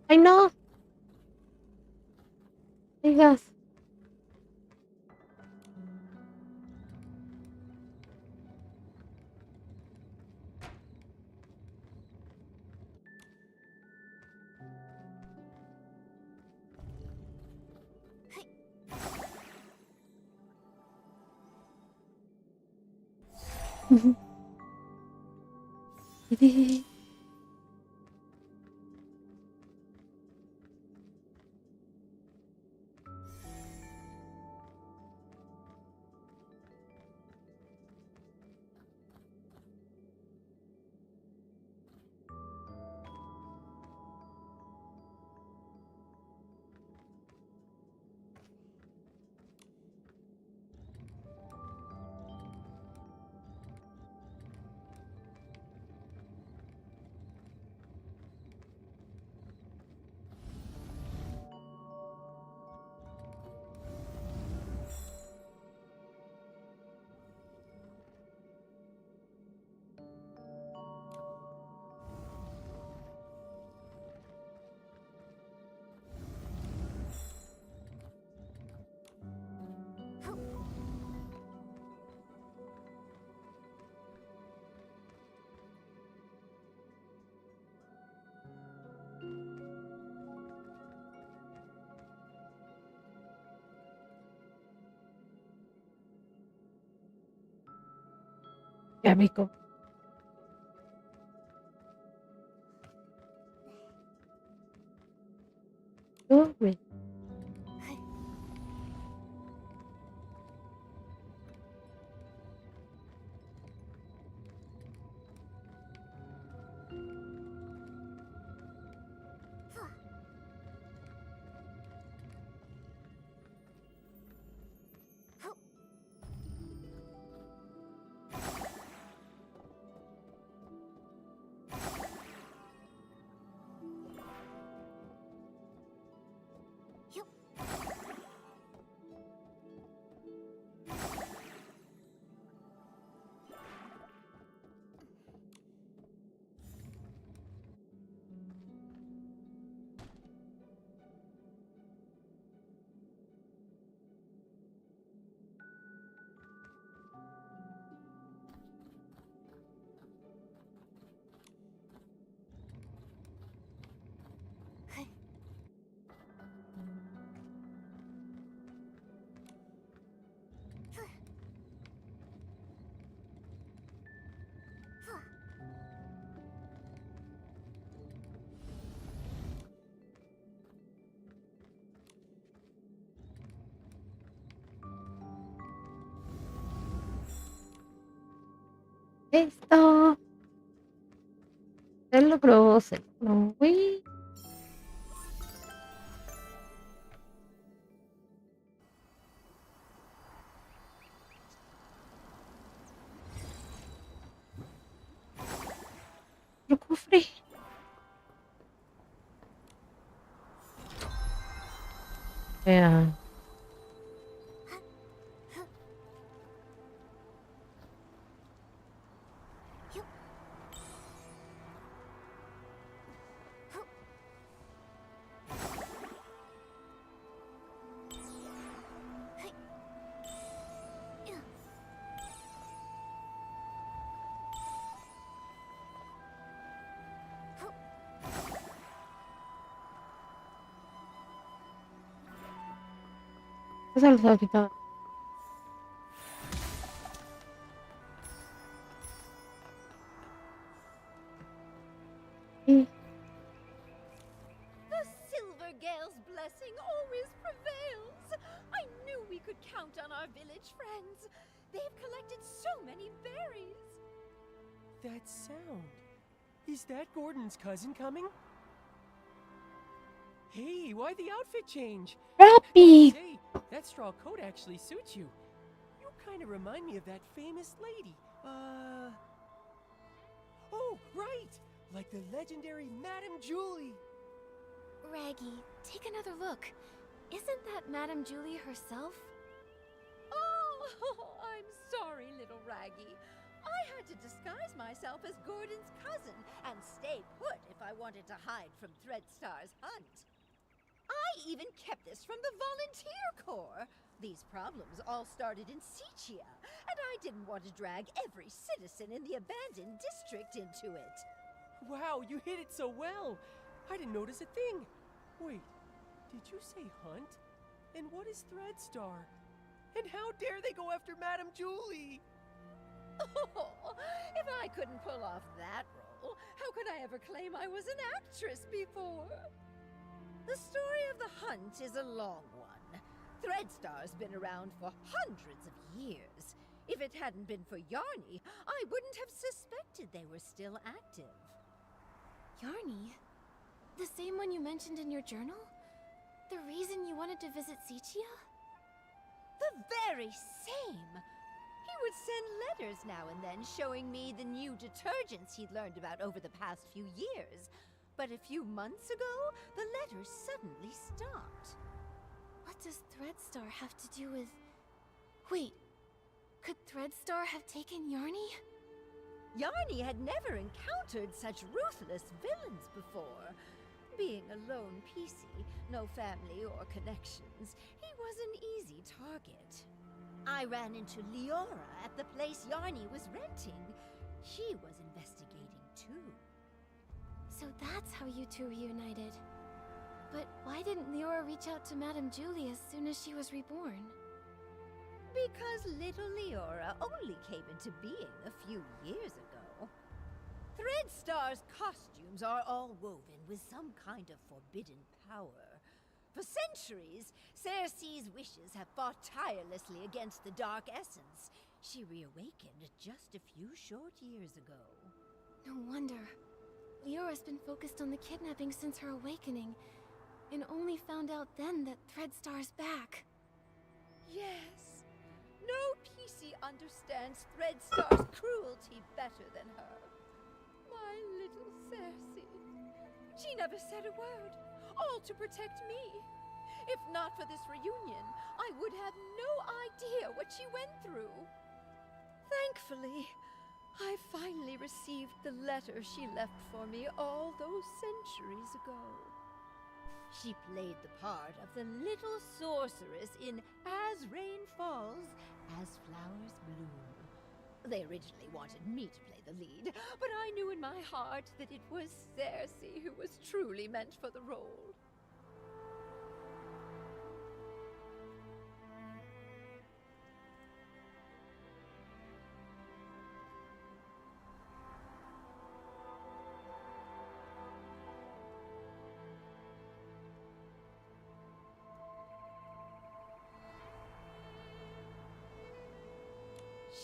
Ay, no. Digas. Ya, Mico. Uy. Esto. Se logró, se logró. Uy. Otro cofre. Vea. Se los ha quitado. Sí. The Silver Gale's blessing always prevails. I knew we could count on our village friends. They've collected so many berries. That sound. Is that Gordon's cousin coming? Hey, why the outfit change? Rappi. Say, that straw coat actually suits you. You kind of remind me of that famous lady. Oh, right! Like the legendary Madame Julie. Raggy, take another look. Isn't that Madame Julie herself? Oh, I'm sorry, little Raggy. I had to disguise myself as Gordon's cousin and stay put if I wanted to hide from Threadstar's hunt. I even kept this from the volunteer corps. These problems all started in Sichia, and I didn't want to drag every citizen in the abandoned district into it. Wow, you hit it so well. I didn't notice a thing. Wait, did you say hunt? And what is Threadstar? And how dare they go after Madame Julie? Oh, if I couldn't pull off that role, how could I ever claim I was an actress before? The story of the hunt is a long one. Threadstar's been around for hundreds of years. If it hadn't been for Yarny, I wouldn't have suspected they were still active. Yarny? The same one you mentioned in your journal? The reason you wanted to visit Sichia? The very same! He would send letters now and then showing me the new detergents he'd learned about over the past few years. But a few months ago, the letters suddenly stopped. What does Threadstar have to do with... Wait, could Threadstar have taken Yarny? Yarny had never encountered such ruthless villains before. Being a lone PC, no family or connections, he was an easy target. I ran into Leora at the place Yarny was renting. She was investigating too. So that's how you two reunited. But why didn't Leora reach out to Madame Julie as soon as she was reborn? Because little Leora only came into being a few years ago. Threadstar's costumes are all woven with some kind of forbidden power. For centuries, Cersei's wishes have fought tirelessly against the Dark Essence. She reawakened just a few short years ago. No wonder. Leora's been focused on the kidnapping since her awakening, and only found out then that Threadstar's back. Yes. No PC understands Threadstar's cruelty better than her. My little Cersei. She never said a word, all to protect me. If not for this reunion, I would have no idea what she went through. Thankfully, I finally received the letter she left for me all those centuries ago. She played the part of the little sorceress in As Rain Falls, As Flowers Bloom. They originally wanted me to play the lead, but I knew in my heart that it was Cersei who was truly meant for the role.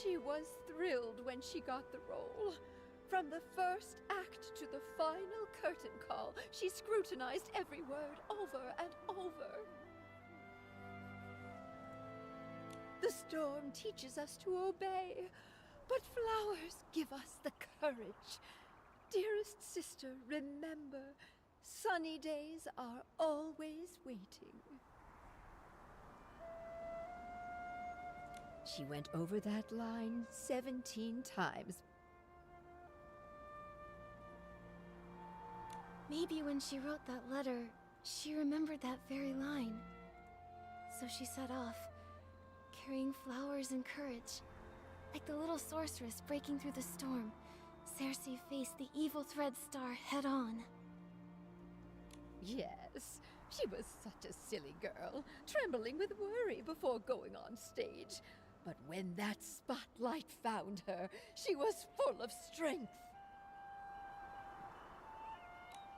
She was thrilled when she got the role. From the first act to the final curtain call, she scrutinized every word over and over. The storm teaches us to obey, but flowers give us the courage. Dearest sister, remember, sunny days are always waiting. She went over that line 17 times. Maybe when she wrote that letter, she remembered that very line. So she set off, carrying flowers and courage. Like the little sorceress breaking through the storm, Cersei faced the evil Thread Star head-on. Yes, she was such a silly girl, trembling with worry before going on stage. But when that spotlight found her, she was full of strength.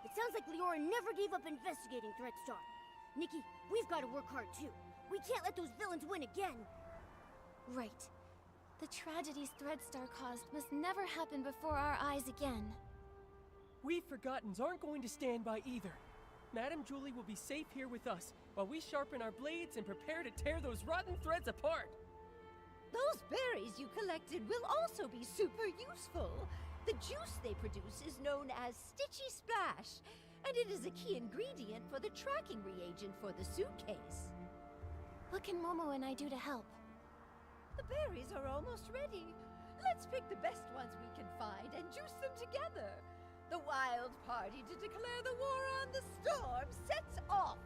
It sounds like Leora never gave up investigating Threadstar. Nikki, we've got to work hard too. We can't let those villains win again. Right. The tragedies Threadstar caused must never happen before our eyes again. We Forgottens aren't going to stand by either. Madame Julie will be safe here with us, while we sharpen our blades and prepare to tear those rotten threads apart. Those berries you collected will also be super useful. The juice they produce is known as Stitchy Splash, and it is a key ingredient for the tracking reagent for the suitcase. What can Momo and I do to help? The berries are almost ready. Let's pick the best ones we can find and juice them together. The wild party to declare the war on the storm sets off.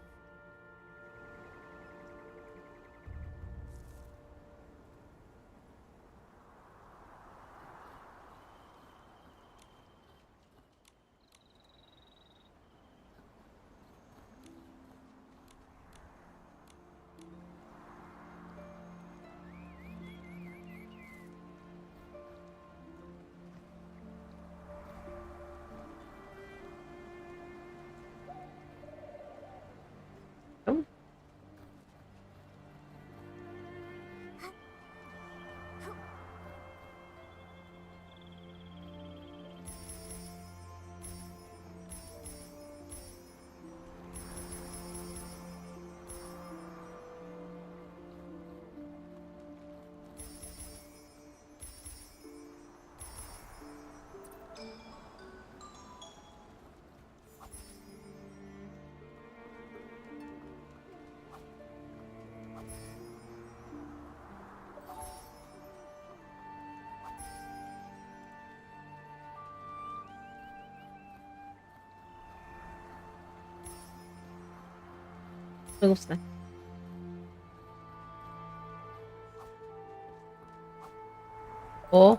Me gusta. Oh.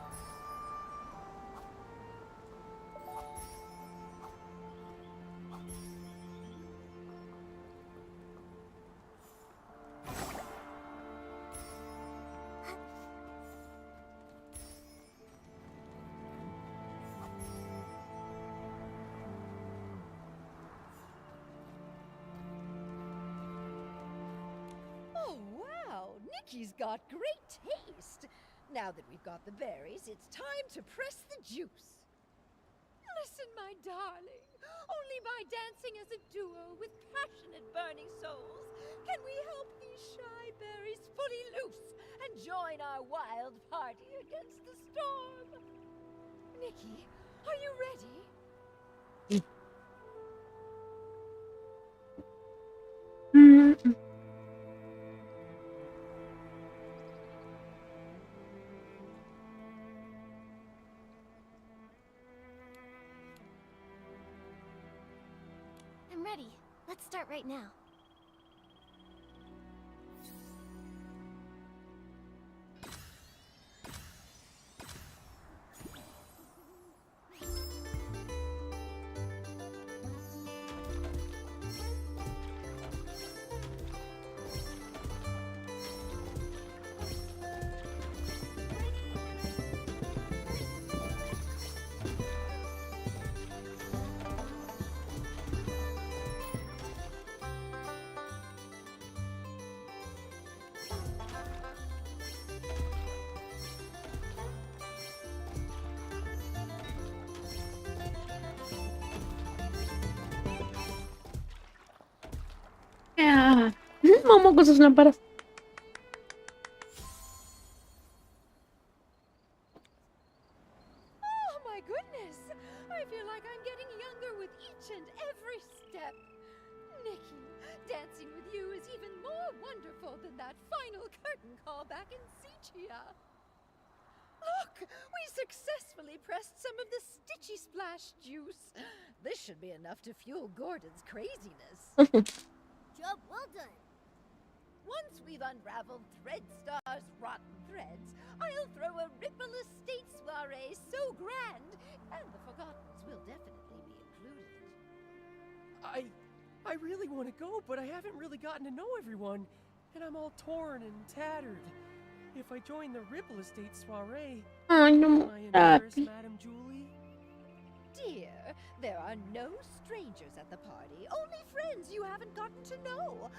Oh, wow! Nikki's got great taste. Now that we've got the berries, it's time to press the juice. Listen, my darling. Only by dancing as a duo with passionate burning souls can we help these shy berries fully loose and join our wild party against the storm. Nikki, are you ready? I'm ready. Let's start right now. Momo con sus lámparas. Oh my goodness! I feel like I'm getting younger with each and every step. Nikki, dancing with you is even more wonderful than that final curtain call back in Sichia. Look, we successfully pressed some of the Stitchy Splash juice. This should be enough to fuel Gordon's craziness. Job well done. Once we've unraveled Threadstar's rotten threads, I'll throw a Ripple Estate soiree so grand, and the Forgottens will definitely be included. I really want to go, but I haven't really gotten to know everyone, and I'm all torn and tattered. If I join the Ripple Estate soiree, Ay, no, am I embarrass papi. Madame Julie? Dear, there are no strangers at the party, only friends you haven't gotten to know.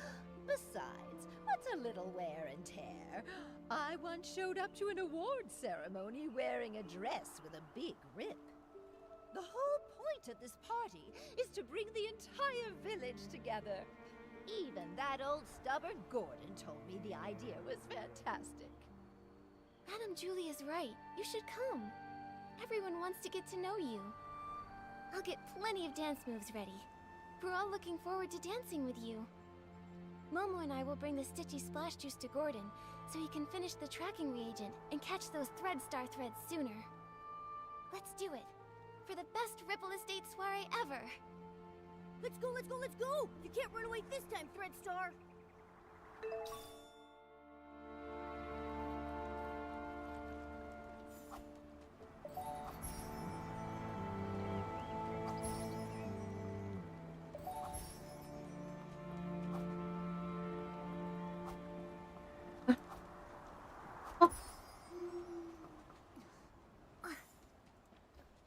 Besides, what's a little wear and tear? I once showed up to an awards ceremony wearing a dress with a big rip. The whole point of this party is to bring the entire village together. Even that old stubborn Gordon told me the idea was fantastic. Madame Julie is right. You should come. Everyone wants to get to know you. I'll get plenty of dance moves ready. We're all looking forward to dancing with you. Momo and I will bring the Stitchy Splash Juice to Gordon, so he can finish the tracking reagent and catch those Threadstar threads sooner. Let's do it. For the best Ripple Estate soiree ever. Let's go, let's go, let's go! You can't run away this time, Threadstar!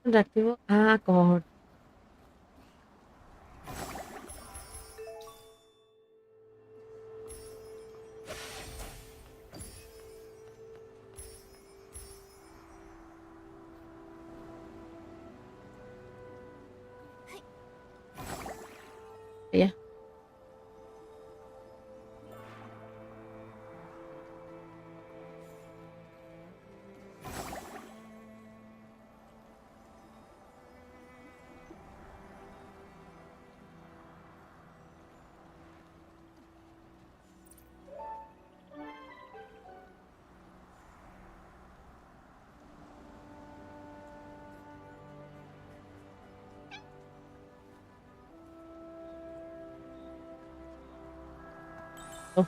Reactivo. Ah, como. Ya. Oh.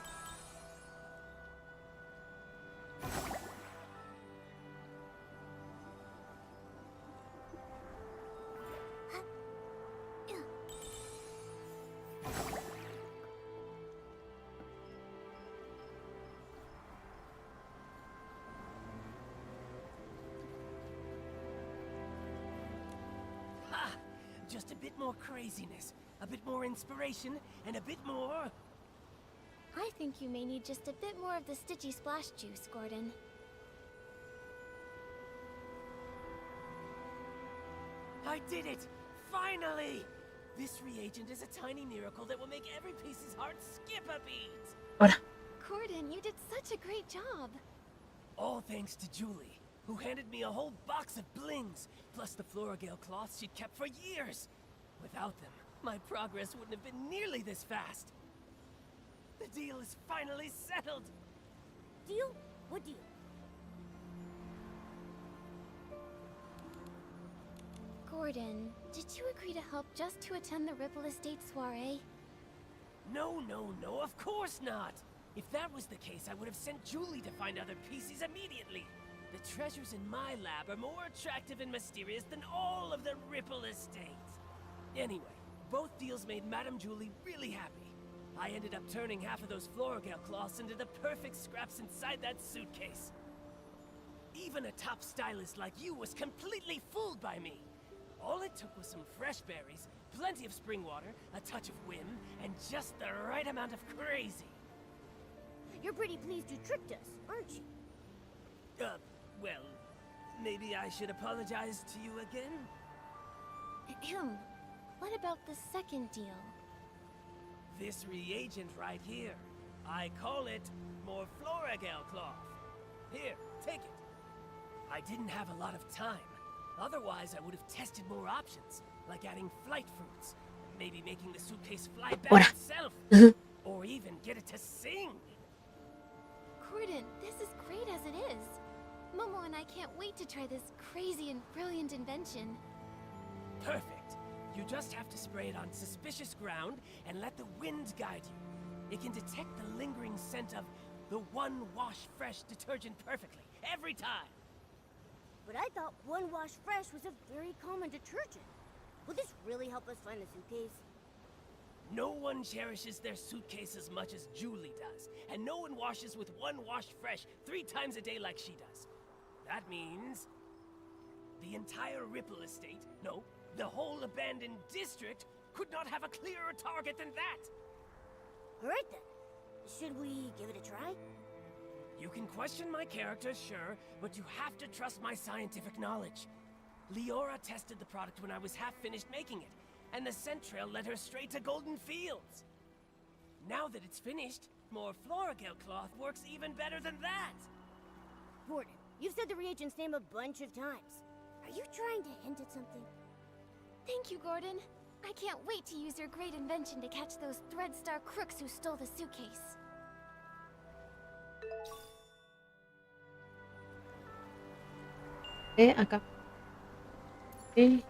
Ha! Just a bit more craziness, a bit more inspiration, and a bit more... I think you may need just a bit more of the Stitchy Splash Juice, Gordon. I did it! Finally! This reagent is a tiny miracle that will make every piece's heart skip a beat! Ahora. Gordon, you did such a great job. All thanks to Julie, who handed me a whole box of blings, plus the Floragale cloths she'd kept for years. Without them, my progress wouldn't have been nearly this fast. The deal is finally settled! Deal? What deal? Gordon, did you agree to help just to attend the Ripple Estate soiree? No, of course not! If that was the case, I would have sent Julie to find other pieces immediately. The treasures in my lab are more attractive and mysterious than all of the Ripple Estate. Anyway, both deals made Madame Julie really happy. I ended up turning half of those Floragale cloths into the perfect scraps inside that suitcase. Even a top stylist like you was completely fooled by me. All it took was some fresh berries, plenty of spring water, a touch of whim, and just the right amount of crazy. You're pretty pleased you tricked us, aren't you? Well, maybe I should apologize to you again? Ahem. What about the second deal? This reagent right here. I call it more Floragale cloth. Here, take it. I didn't have a lot of time. Otherwise, I would have tested more options, like adding flight fruits, maybe making the suitcase fly back Ora. itself, or even get it to sing. Gordon, this is great as it is. Momo and I can't wait to try this crazy and brilliant invention. Perfect. You just have to spray it on suspicious ground and let the wind guide you. It can detect the lingering scent of the One Wash Fresh detergent perfectly, every time. But I thought One Wash Fresh was a very common detergent. Will this really help us find the suitcase? No one cherishes their suitcase as much as Julie does, and no one washes with One Wash Fresh 3 times a day like she does. That means the entire Ripple estate, no, the whole abandoned district, could not have a clearer target than that. All right then. Should we give it a try? You can question my character, sure, but you have to trust my scientific knowledge. Leora tested the product when I was half finished making it, and the scent trail led her straight to Golden Fields. Now that it's finished, more Floragale cloth works even better than that. Gordon, you've said the reagent's name a bunch of times. Are you trying to hint at something? Thank you, Gordon. I can't wait to use your great invention to catch those Threadstar crooks who stole the suitcase. Acá. Ok.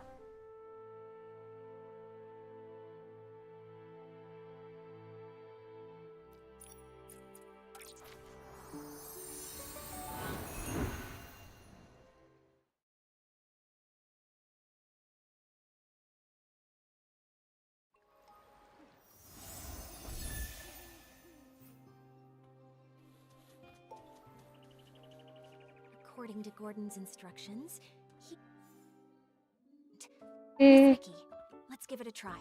According to Gordon's instructions, he... Miss Eh, Nikki, let's give it a try.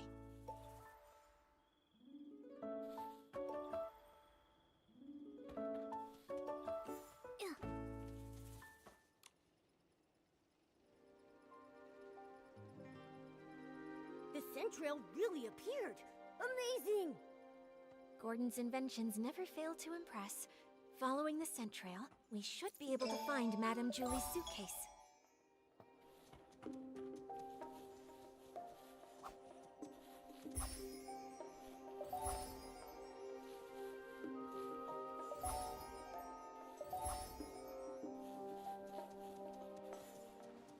The scent trail really appeared. Amazing! Gordon's inventions never fail to impress. Following the scent trail, we should be able to find Madame Julie's suitcase.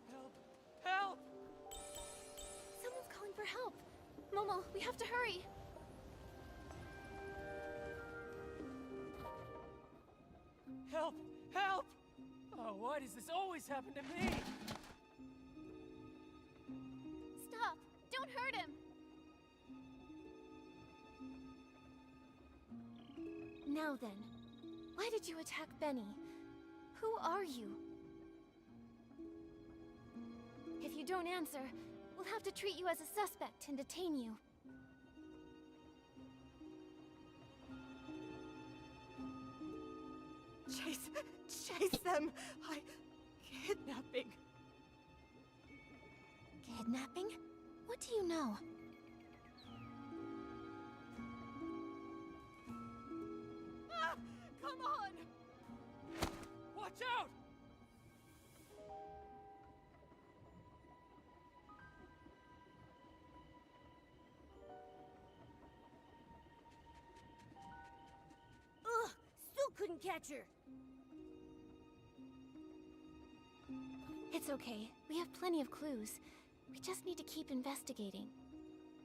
Help! Help! Someone's calling for help. Momo, we have to hurry. Help! Help! Oh, why does this always happen to me? Stop! Don't hurt him! Now then, why did you attack Benny? Who are you? If you don't answer, we'll have to treat you as a suspect and detain you. Chase them! Kidnapping. Kidnapping? What do you know? Ah, come on! Watch out! Ugh! Still couldn't catch her. It's okay. We have plenty of clues. We just need to keep investigating.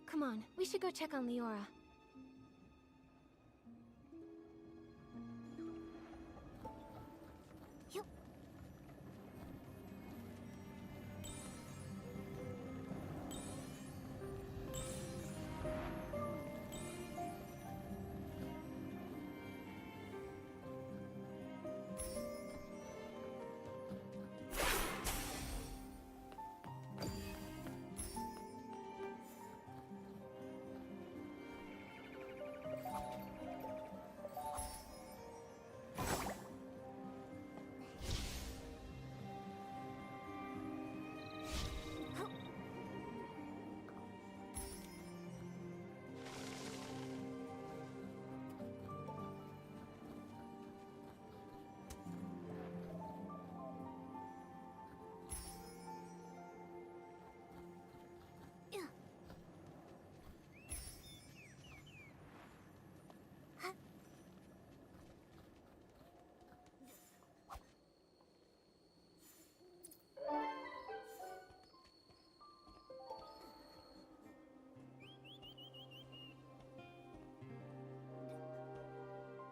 Come on, we should go check on Leora. You...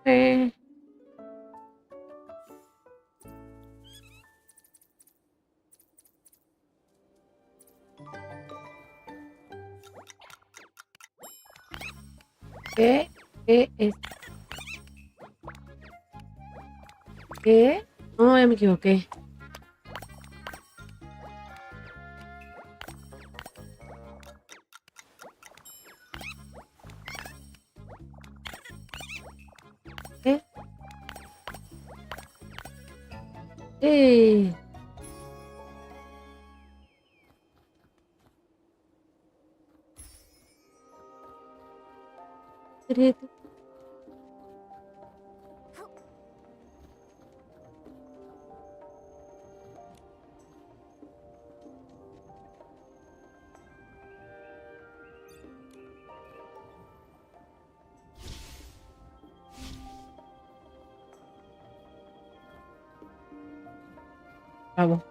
Eh, ¿Qué es? ¿Qué? No, ya me equivoqué. ¿Qué? Eh, secreto. Vamos.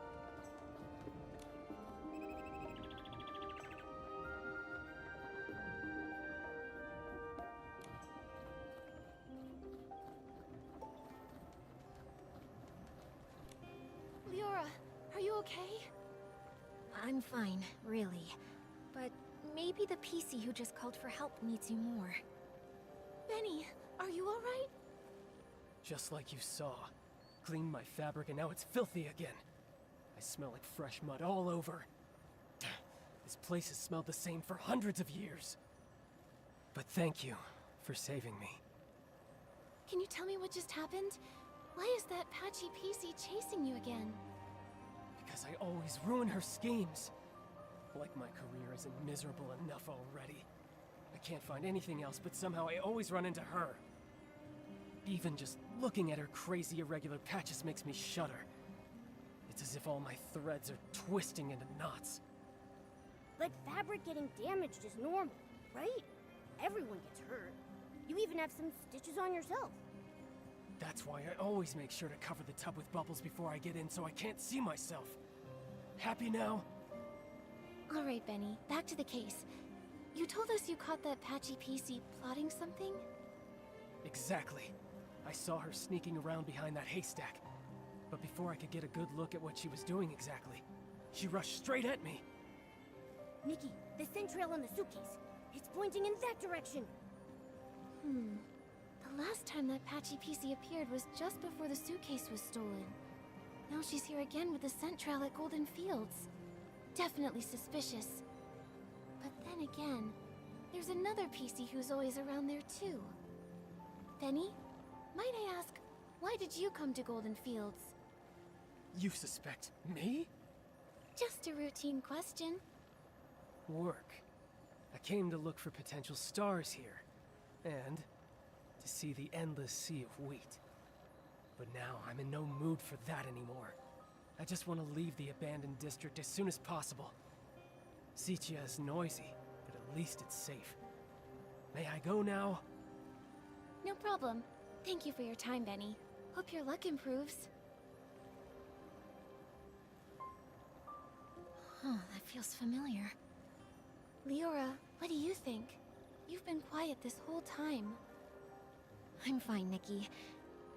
Leora, are you okay? I'm fine, really. But maybe the PC who just called for help needs you more. Benny, are you alright? Just like you saw. Cleaned my fabric and now it's filthy again. I smell like fresh mud all over. This place has smelled the same for hundreds of years. But thank you for saving me. Can you tell me what just happened? Why is that patchy PC chasing you again? Because I always ruin her schemes. Like my career isn't miserable enough already. I can't find anything else, but somehow I always run into her. Even just looking at her crazy irregular patches makes me shudder. It's as if all my threads are twisting into knots. But fabric getting damaged is normal, right? Everyone gets hurt. You even have some stitches on yourself. That's why I always make sure to cover the tub with bubbles before I get in so I can't see myself. Happy now? Alright, Benny, back to the case. You told us you caught that patchy PC plotting something? Exactly. I saw her sneaking around behind that haystack. But before I could get a good look at what she was doing exactly, she rushed straight at me. Nikki, the scent trail on the suitcase. It's pointing in that direction. The last time that patchy PC appeared was just before the suitcase was stolen. Now she's here again with the scent trail at Golden Fields. Definitely suspicious. But then again, there's another PC who's always around there too. Benny, might I ask, why did you come to Golden Fields? You suspect me? Just a routine question. Work. I came to look for potential stars here. And to see the endless sea of wheat. But now I'm in no mood for that anymore. I just want to leave the abandoned district as soon as possible. Sitia is noisy, but at least it's safe. May I go now? No problem. Thank you for your time, Benny. Hope your luck improves. Huh, that feels familiar. Leora, what do you think? You've been quiet this whole time. I'm fine, Nikki.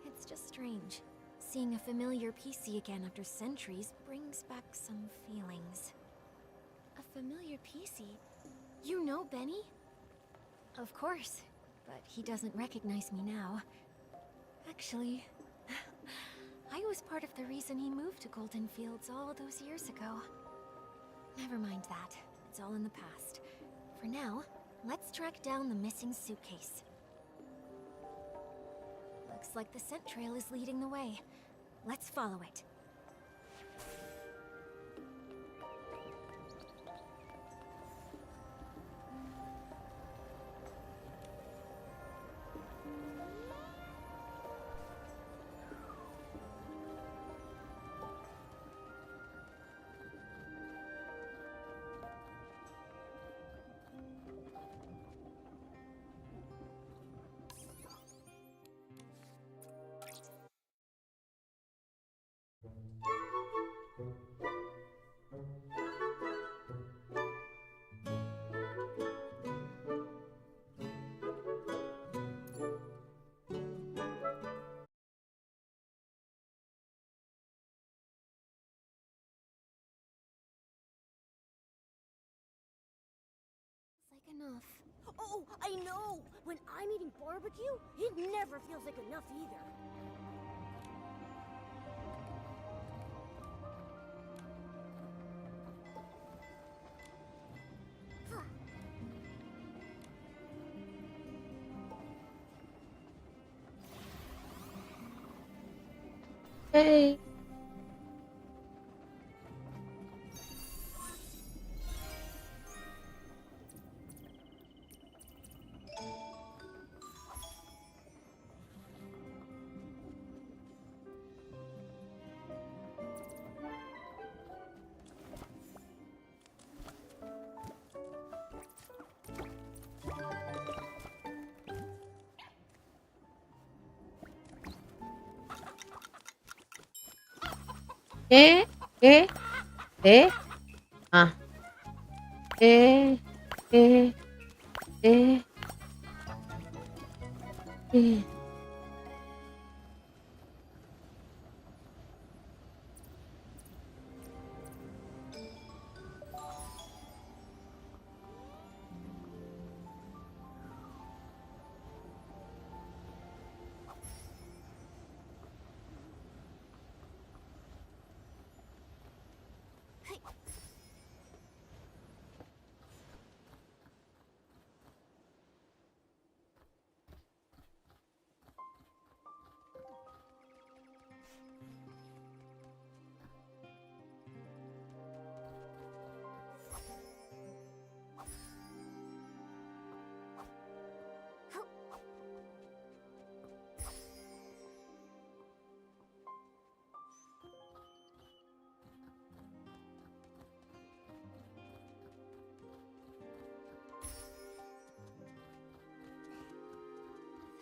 It's just strange. Seeing a familiar PC again after centuries brings back some feelings. A familiar PC? You know Benny? Of course, but he doesn't recognize me now. Actually, I was part of the reason he moved to Golden Fields all those years ago. Never mind that. It's all in the past. For now, let's track down the missing suitcase. Looks like the scent trail is leading the way. Let's follow it. enough. Oh, I know! When I'm eating barbecue, it never feels like enough either. Hey. ¿Qué? ¿Qué? ¿Eh? Ah. ¿Qué? ¿Qué? ¿Qué? ¿Qué?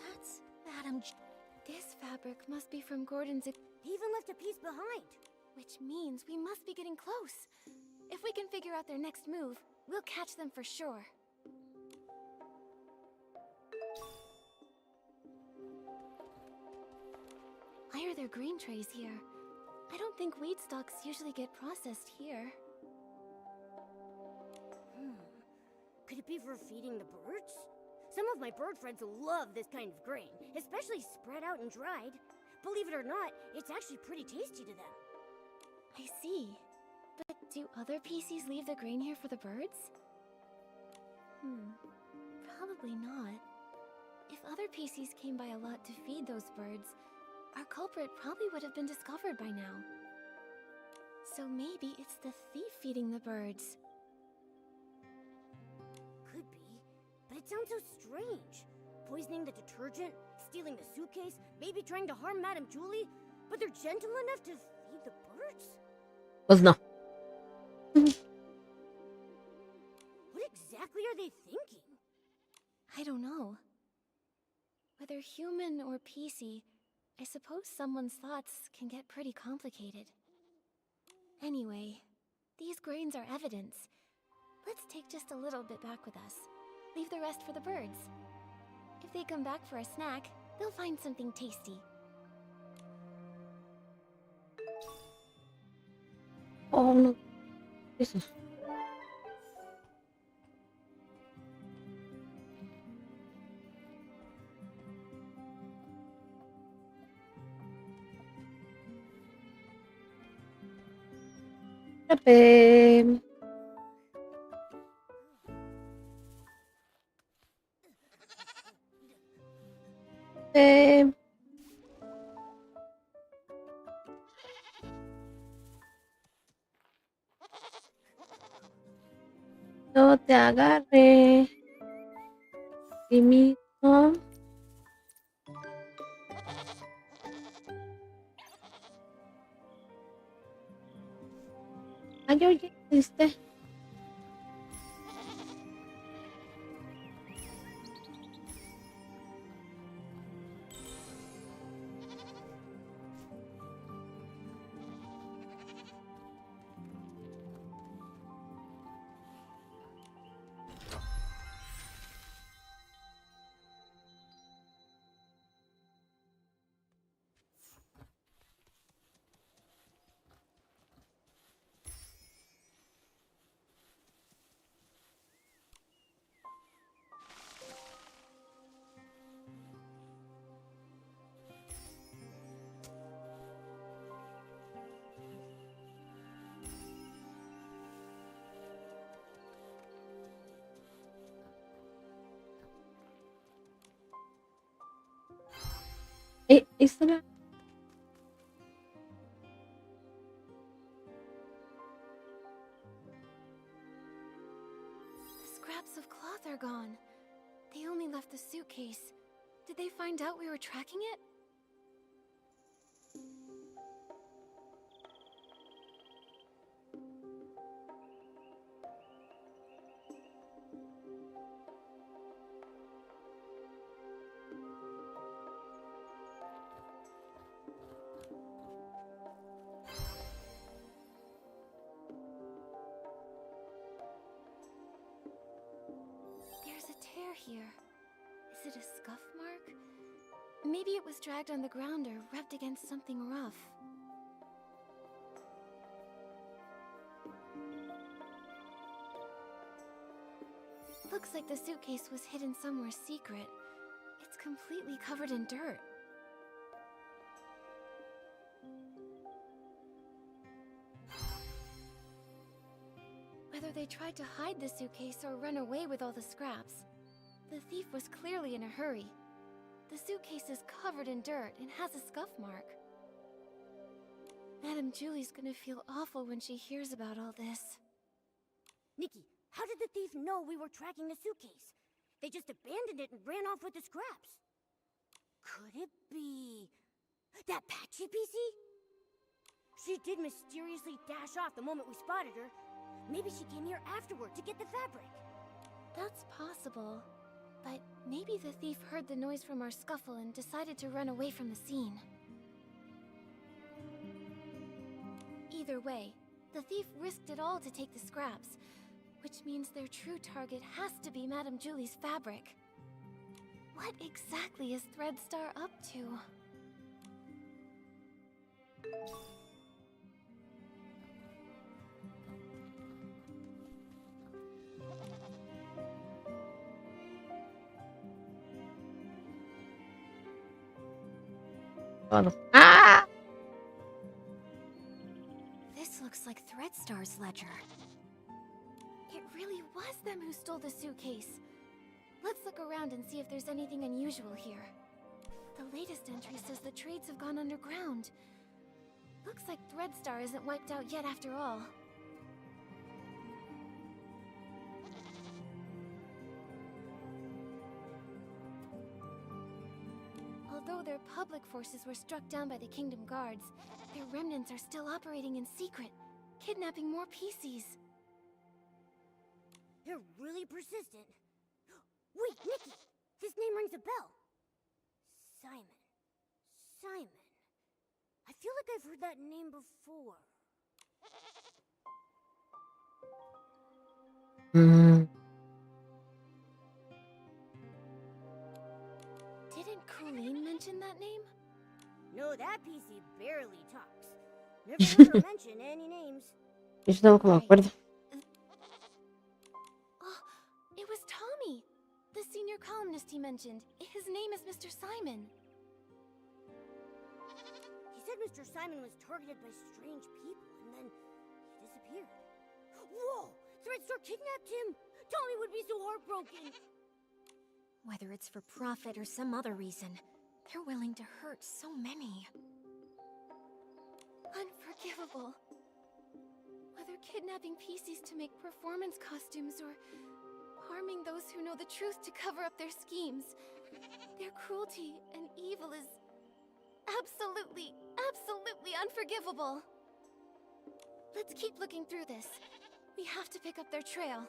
That's Madame This fabric must be from Gordon's... He even left a piece behind. Which means we must be getting close. If we can figure out their next move, we'll catch them for sure. Why are there grain trays here? I don't think weed stalks usually get processed here. Could it be for feeding the birds? Some of my bird friends love this kind of grain, especially spread out and dried. Believe it or not, it's actually pretty tasty to them. I see. But do other PCs leave the grain here for the birds? Probably not. If other PCs came by a lot to feed those birds, our culprit probably would have been discovered by now. So maybe it's the thief feeding the birds. Could be, but it sounds so strange. Poisoning the detergent, stealing the suitcase, maybe trying to harm Madame Julie, but they're gentle enough to feed the birds? Pues no. What exactly are they thinking? I don't know. Whether human or PC, I suppose someone's thoughts can get pretty complicated. Anyway, these grains are evidence. Let's take just a little bit back with us. Leave the rest for the birds. If they come back for a snack, they'll find something tasty. Oh, no. Eso. Pepe. No te agarre. Timito. Ay, oye, Ahí está la... The scraps of cloth are gone. They only left the suitcase. Did they find out we were tracking it? There's a tear here. Is it a scuff mark? Maybe it was dragged on the ground or rubbed against something rough. Looks like the suitcase was hidden somewhere secret. It's completely covered in dirt. Whether they tried to hide the suitcase or run away with all the scraps, the thief was clearly in a hurry. The suitcase is covered in dirt and has a scuff mark. Madame Julie's gonna feel awful when she hears about all this. Nikki, how did the thief know we were tracking the suitcase? They just abandoned it and ran off with the scraps. Could it be... that Patsy PC? She did mysteriously dash off the moment we spotted her. Maybe she came here afterward to get the fabric. That's possible. But maybe the thief heard the noise from our scuffle and decided to run away from the scene. Either way, the thief risked it all to take the scraps, which means their true target has to be Madame Julie's fabric. What exactly is Threadstar up to? ¡Ah! This looks like Threadstar's ledger. It really was them who stole the suitcase. Let's look around and see if there's anything unusual here. The latest entry says the trades have gone underground. Looks like Threadstar isn't wiped out yet after all. Although their public forces were struck down by the Kingdom Guards, their remnants are still operating in secret, kidnapping more PCs. They're really persistent. Wait, Nikki! His name rings a bell. Simon. Simon. I feel like I've heard that name before. Didn't Colleen mention that name? No, that PC barely talks. Never heard her mention any names. Yo tampoco me acuerdo. Oh, it was Tommy, the senior columnist he mentioned. His name is Mr. Simon. He said Mr. Simon was targeted by strange people, and then he disappeared. Whoa! Threadstar kidnapped him! Tommy would be so heartbroken! Whether it's for profit or some other reason, they're willing to hurt so many. Unforgivable. Whether kidnapping PCs to make performance costumes or harming those who know the truth to cover up their schemes, their cruelty and evil is absolutely unforgivable. Let's keep looking through this. We have to pick up their trail.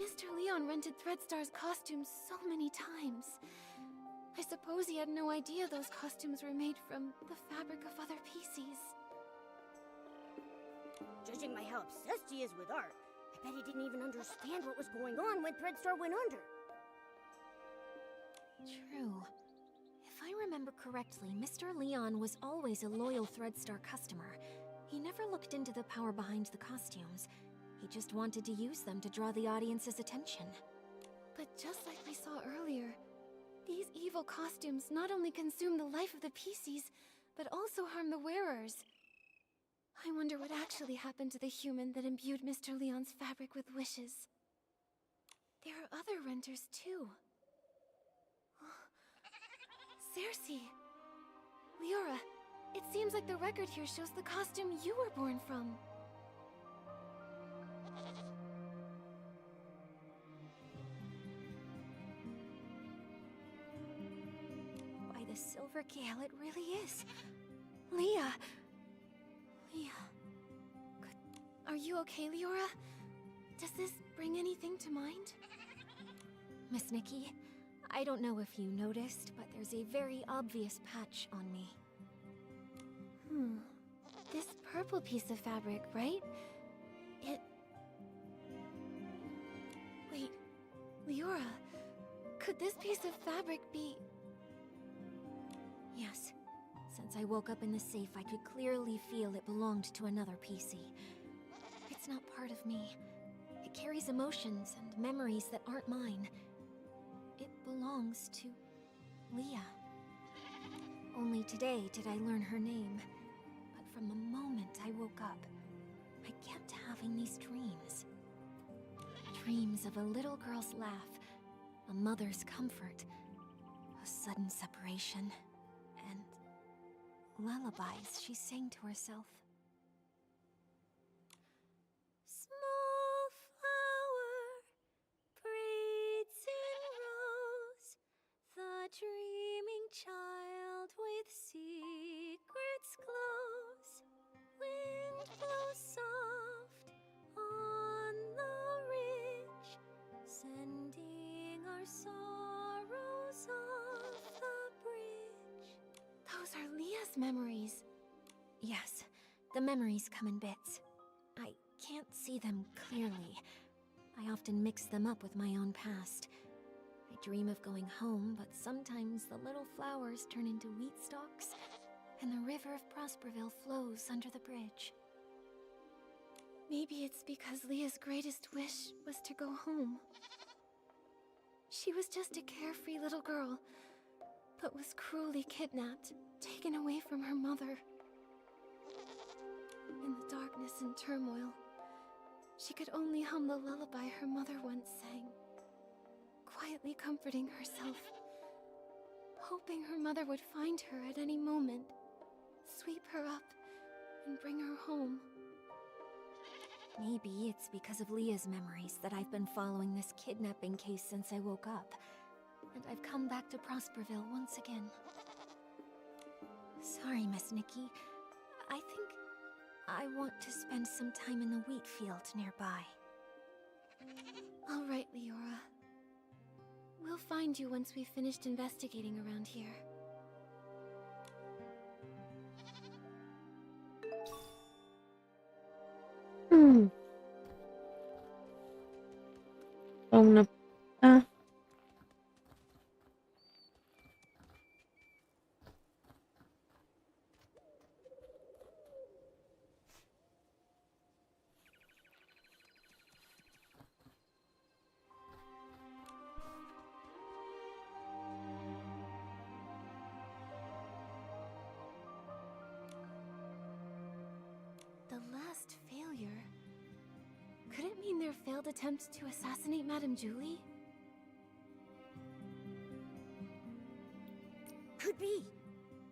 Mr. Leon rented Threadstar's costumes so many times. I suppose he had no idea those costumes were made from the fabric of other PCs. Judging by how obsessed he is with art, I bet he didn't even understand what was going on when Threadstar went under. True. If I remember correctly, Mr. Leon was always a loyal Threadstar customer. He never looked into the power behind the costumes. He just wanted to use them to draw the audience's attention. But just like we saw earlier, these evil costumes not only consume the life of the PCs, but also harm the wearers. I wonder what actually happened to the human that imbued Mr. Leon's fabric with wishes. There are other renters too. Cersei, Leora, it seems like the record here shows the costume you were born from. By the silver gale, it really is. Leah! Leah... Are you okay, Leora? Does this bring anything to mind? Miss Nikki, I don't know if you noticed, but there's a very obvious patch on me. This purple piece of fabric, right? Wait, Leora, could this piece of fabric be... Yes. Since I woke up in the safe, I could clearly feel it belonged to another PC. It's not part of me. It carries emotions and memories that aren't mine. It belongs to Leah. Only today did I learn her name. But from the moment I woke up, I kept having these dreams. Dreams of a little girl's laugh, a mother's comfort, a sudden separation, and lullabies she sang to herself. Small flower breathes in rose, the dreaming child with secrets close. Wind blows soft on the ridge, sending our sorrows off the bridge. Those are Leah's memories. Yes, the memories come in bits. I can't see them clearly. I often mix them up with my own past. I dream of going home, but sometimes the little flowers turn into wheat stalks, and the river of Prosperville flows under the bridge. Maybe it's because Leah's greatest wish was to go home. She was just a carefree little girl, but was cruelly kidnapped, taken away from her mother. In the darkness and turmoil, she could only hum the lullaby her mother once sang, quietly comforting herself, hoping her mother would find her at any moment, sweep her up, and bring her home. Maybe it's because of Leah's memories that I've been following this kidnapping case since I woke up, and I've come back to Prosperville once again. Sorry, Miss Nikki. I think I want to spend some time in the wheat field nearby. All right, Leora. We'll find you once we've finished investigating around here. Una... Ah, The last failure? Could it mean their failed attempt to assassinate Madame Julie? Could be.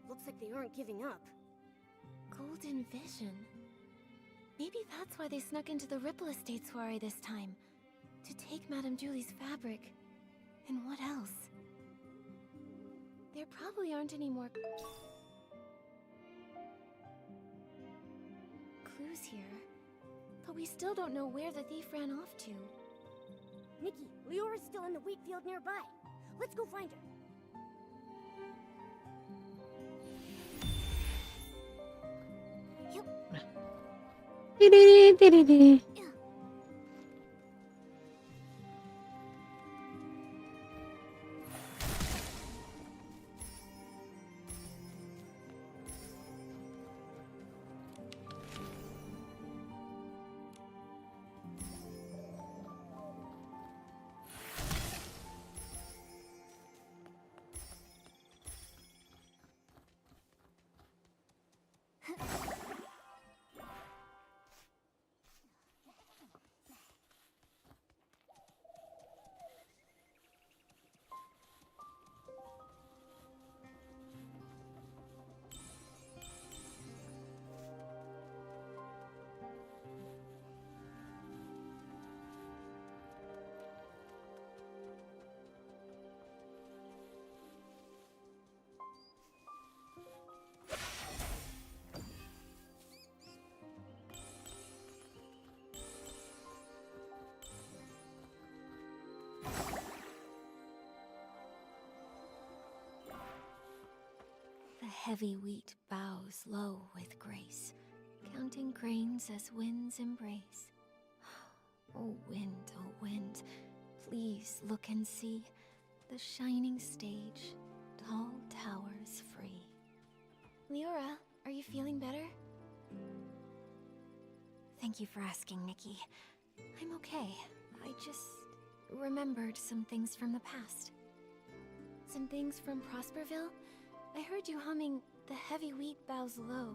Looks like they aren't giving up. Golden Vision. Maybe that's why they snuck into the Ripple Estate soiree this time. To take Madame Julie's fabric. And what else? There probably aren't any more clues here. But we still don't know where the thief ran off to. Nikki, Leora's still in the wheat field nearby. Let's go find her. Tiriri, tiriri. The heavy wheat bows low with grace, counting grains as winds embrace. Oh wind, please look and see the shining stage, tall towers free. Leora, are you feeling better? Thank you for asking, Nikki. I'm okay. I just remembered some things from the past. Some things from Prosperville? I heard you humming The Heavy Wheat Bows Low.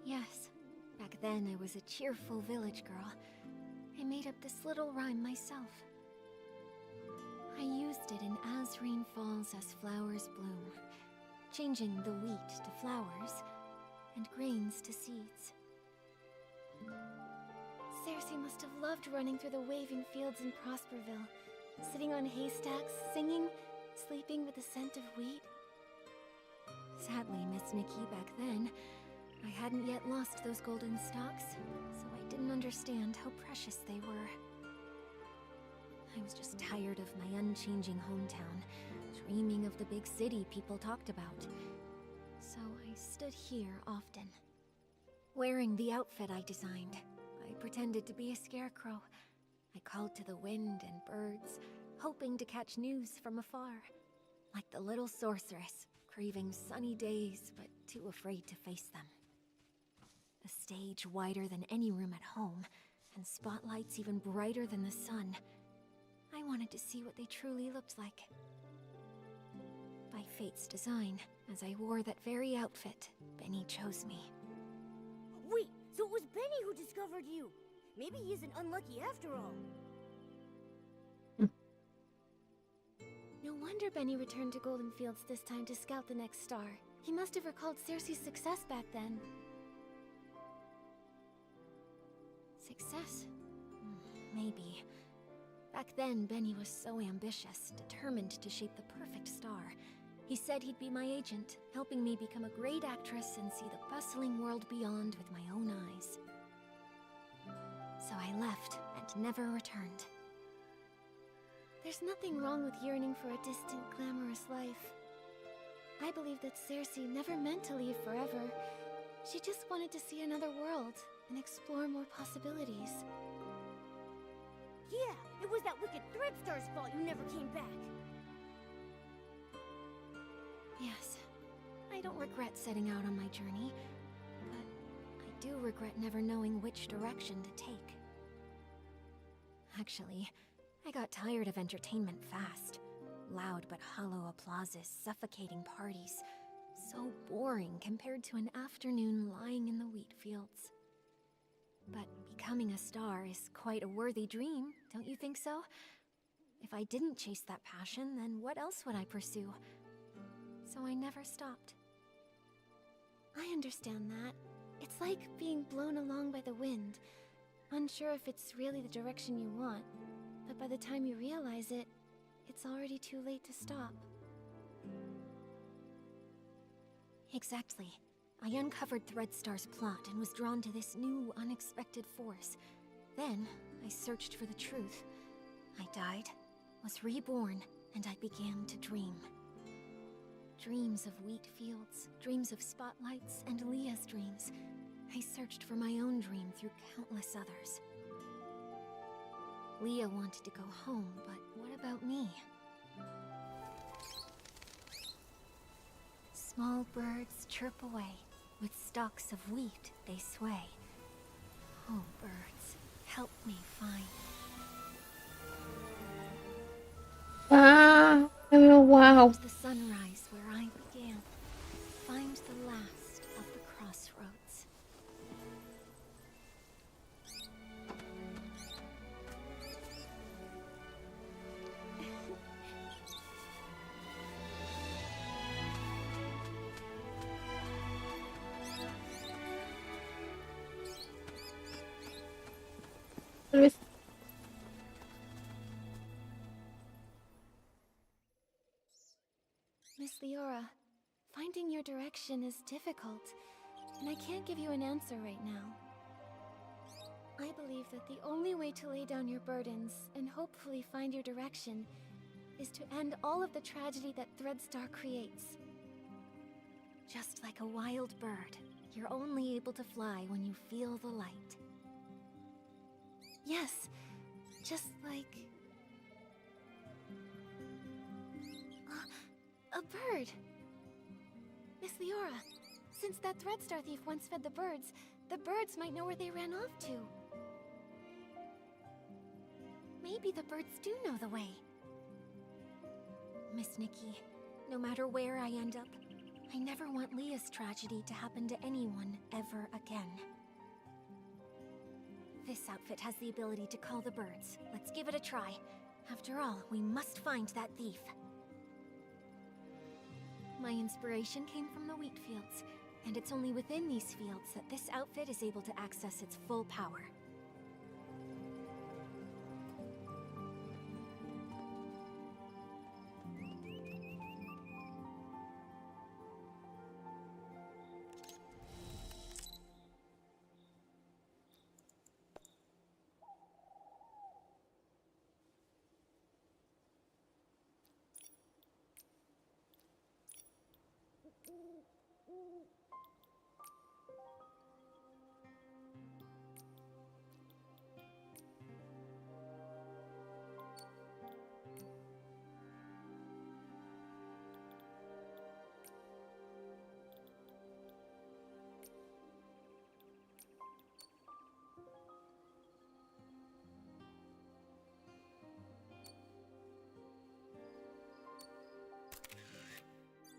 Yes. Back then I was a cheerful village girl. I made up this little rhyme myself. I used it in As Rain Falls As Flowers Bloom, changing the wheat to flowers and grains to seeds. Cersei must have loved running through the waving fields in Prosperville, sitting on haystacks, singing, sleeping with the scent of wheat. Sadly, Miss Nikki, back then, I hadn't yet lost those golden stalks, so I didn't understand how precious they were. I was just tired of my unchanging hometown, dreaming of the big city people talked about. So I stood here often, wearing the outfit I designed. I pretended to be a scarecrow. I called to the wind and birds, hoping to catch news from afar, like the little sorceress, craving sunny days but too afraid to face them. A stage wider than any room at home, and spotlights even brighter than the sun. I wanted to see what they truly looked like. By fate's design, as I wore that very outfit, Benny chose me. Wait, so it was Benny who discovered you. Maybe he isn't unlucky after all. No wonder Benny returned to Golden Fields this time to scout the next star. He must have recalled Cersei's success back then. Success? Maybe. Back then, Benny was so ambitious, determined to shape the perfect star. He said he'd be my agent, helping me become a great actress and see the bustling world beyond with my own eyes. So I left and never returned. There's nothing wrong with yearning for a distant, glamorous life. I believe that Cersei never meant to leave forever. She just wanted to see another world and explore more possibilities. Yeah, it was that wicked Threadstar's fault you never came back. Yes, I don't regret setting out on my journey, but I do regret never knowing which direction to take. Actually, I got tired of entertainment fast. Loud but hollow applauses, suffocating parties. So boring compared to an afternoon lying in the wheat fields. But becoming a star is quite a worthy dream, don't you think so? If I didn't chase that passion, then what else would I pursue? So I never stopped. I understand that. It's like being blown along by the wind, unsure if it's really the direction you want, but by the time you realize it, it's already too late to stop. Exactly. I uncovered Threadstar's plot and was drawn to this new, unexpected force. Then, I searched for the truth. I died, was reborn, and I began to dream. Dreams of wheat fields, dreams of spotlights, and Leah's dreams. I searched for my own dream through countless others. Leah wanted to go home, but what about me? Small birds chirp away. With stalks of wheat they sway. Oh, birds, help me find. Wow. Wow. The sunrise where I began. Find the last of the crossroads. Tal vez. Miss Leora, finding your direction is difficult, and I can't give you an answer right now. I believe that the only way to lay down your burdens and hopefully find your direction is to end all of the tragedy that Threadstar creates. Just like a wild bird, you're only able to fly when you feel the light. Yes, just like... a bird! Miss Leora, since that Threadstar thief once fed the birds might know where they ran off to. Maybe the birds do know the way. Miss Nikki, no matter where I end up, I never want Leah's tragedy to happen to anyone ever again. This outfit has the ability to call the birds. Let's give it a try. After all, we must find that thief. My inspiration came from the wheat fields, and it's only within these fields that this outfit is able to access its full power.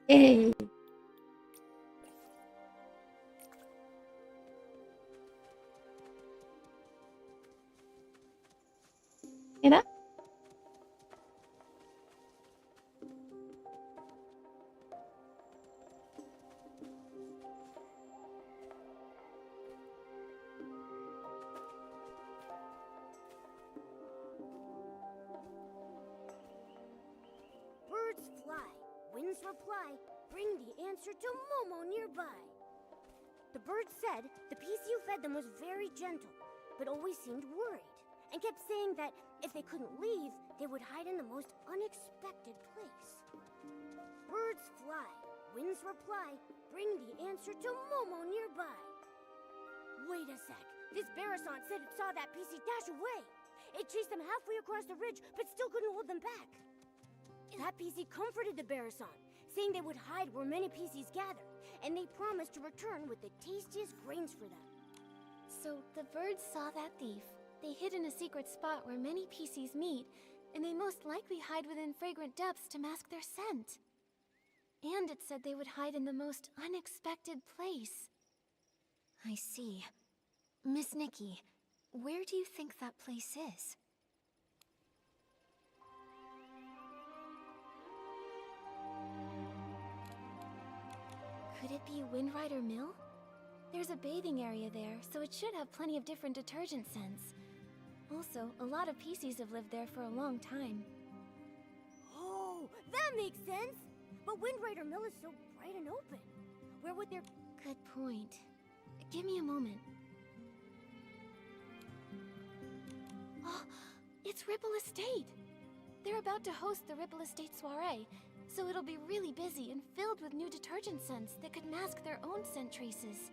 ¡Ey! ¿Era? Birds fly, winds reply, bring the answer to Momo nearby. The bird said the piece you fed them was very gentle, but always seemed worried, and kept saying that if they couldn't leave, they would hide in the most unexpected place. Birds fly, winds reply, bring the answer to Momo nearby. Wait a sec, this Barasant said it saw that PC dash away. It chased them halfway across the ridge, but still couldn't hold them back. That PC comforted the Barasant, saying they would hide where many PCs gather, and they promised to return with the tastiest grains for them. So the birds saw that thief. They hid in a secret spot where many PCs meet, and they most likely hide within fragrant depths to mask their scent. And it said they would hide in the most unexpected place. I see. Miss Nikki, where do you think that place is? Could it be Windrider Mill? There's a bathing area there, so it should have plenty of different detergent scents. Also, a lot of PCs have lived there for a long time. Oh, that makes sense! But Windrider Mill is so bright and open. Where would there... Good point. Give me a moment. Oh, it's Ripple Estate! They're about to host the Ripple Estate soiree, so it'll be really busy and filled with new detergent scents that could mask their own scent traces.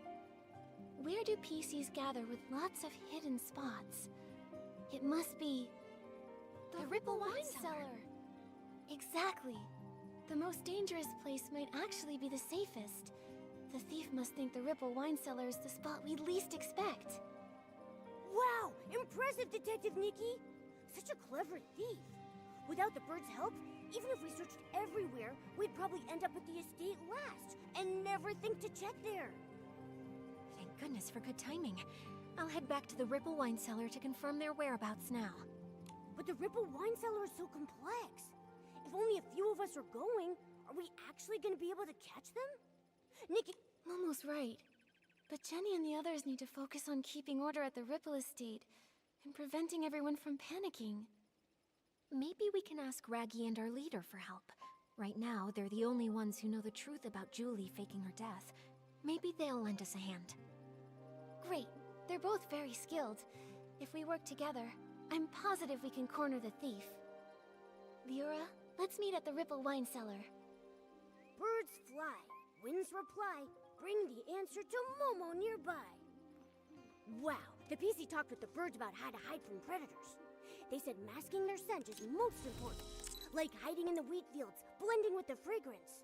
Where do PCs gather with lots of hidden spots? It must be... the Ripple Wine Cellar! Exactly. The most dangerous place might actually be the safest. The thief must think the Ripple Wine Cellar is the spot we least expect. Wow! Impressive, Detective Nikki! Such a clever thief. Without the bird's help, even if we searched everywhere, we'd probably end up at the estate last, and never think to check there. Thank goodness for good timing. I'll head back to the Ripple Wine Cellar to confirm their whereabouts now. But the Ripple Wine Cellar is so complex. If only a few of us are going, are we actually going to be able to catch them? Nikki... Momo's right. But Jenny and the others need to focus on keeping order at the Ripple Estate and preventing everyone from panicking. Maybe we can ask Raggy and our leader for help. Right now, they're the only ones who know the truth about Julie faking her death. Maybe they'll lend us a hand. Great. They're both very skilled. If we work together, I'm positive we can corner the thief. Leora, let's meet at the Ripple Wine Cellar. Birds fly, twins reply, bring the answer to Momo nearby. Wow, the PC talked with the birds about how to hide from predators. They said masking their scent is most important, like hiding in the wheat fields, blending with the fragrance.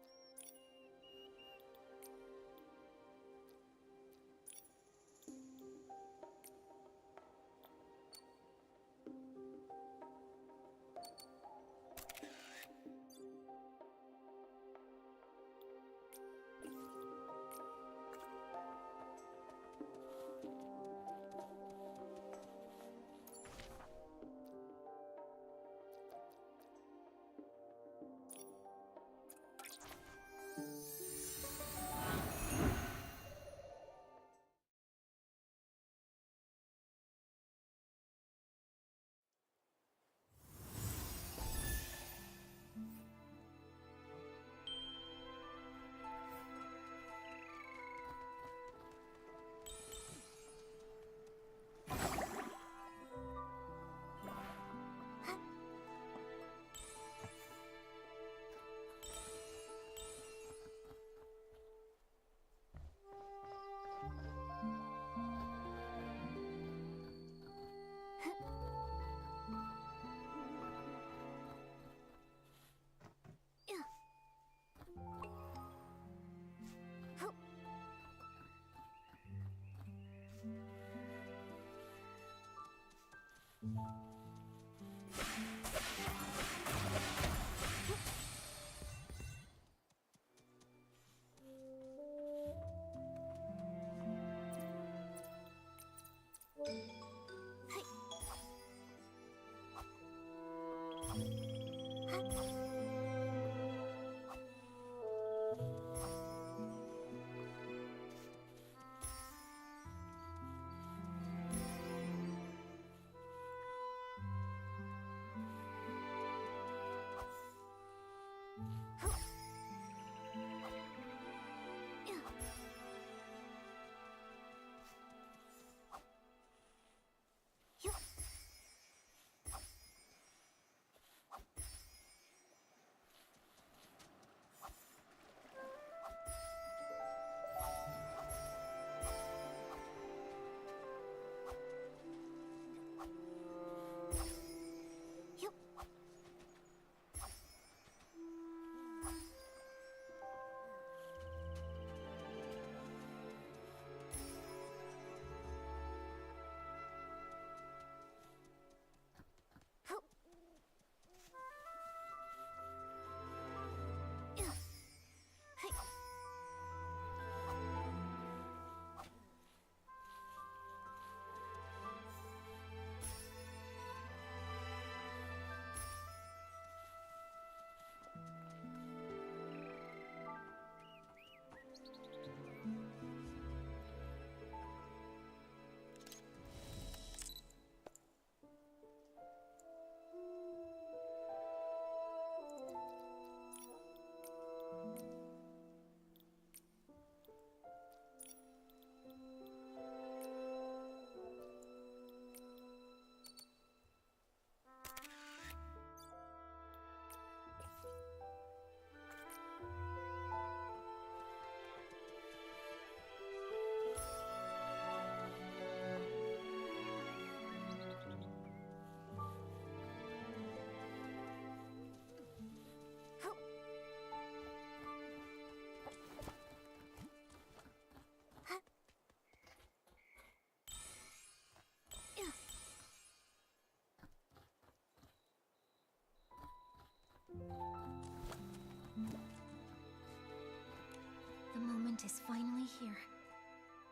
The moment is finally here.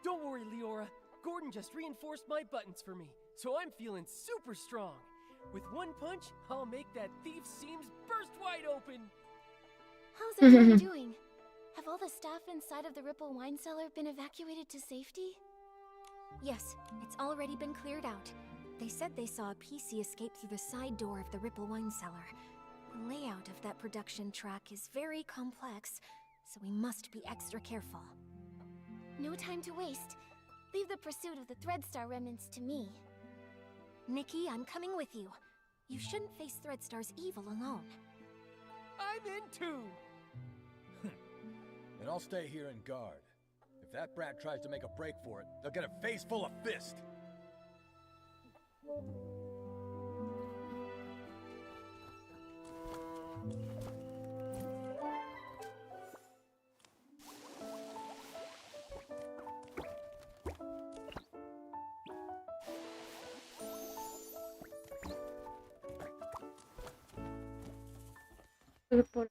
Don't worry, Leora. Gordon just reinforced my buttons for me, so I'm feeling super strong. With one punch, I'll make that thief's seams burst wide open. How's everyone doing? Have all the staff inside of the Ripple wine cellar been evacuated to safety? Yes, it's already been cleared out. They said they saw a PC escape through the side door of the Ripple wine cellar. The layout of that production track is very complex, so we must be extra careful. No time to waste. Leave the pursuit of the Threadstar remnants to me. Nikki, I'm coming with you. You shouldn't face Threadstar's evil alone. I'm in too! and I'll stay here and guard. If that brat tries to make a break for it, they'll get a face full of fist. Por-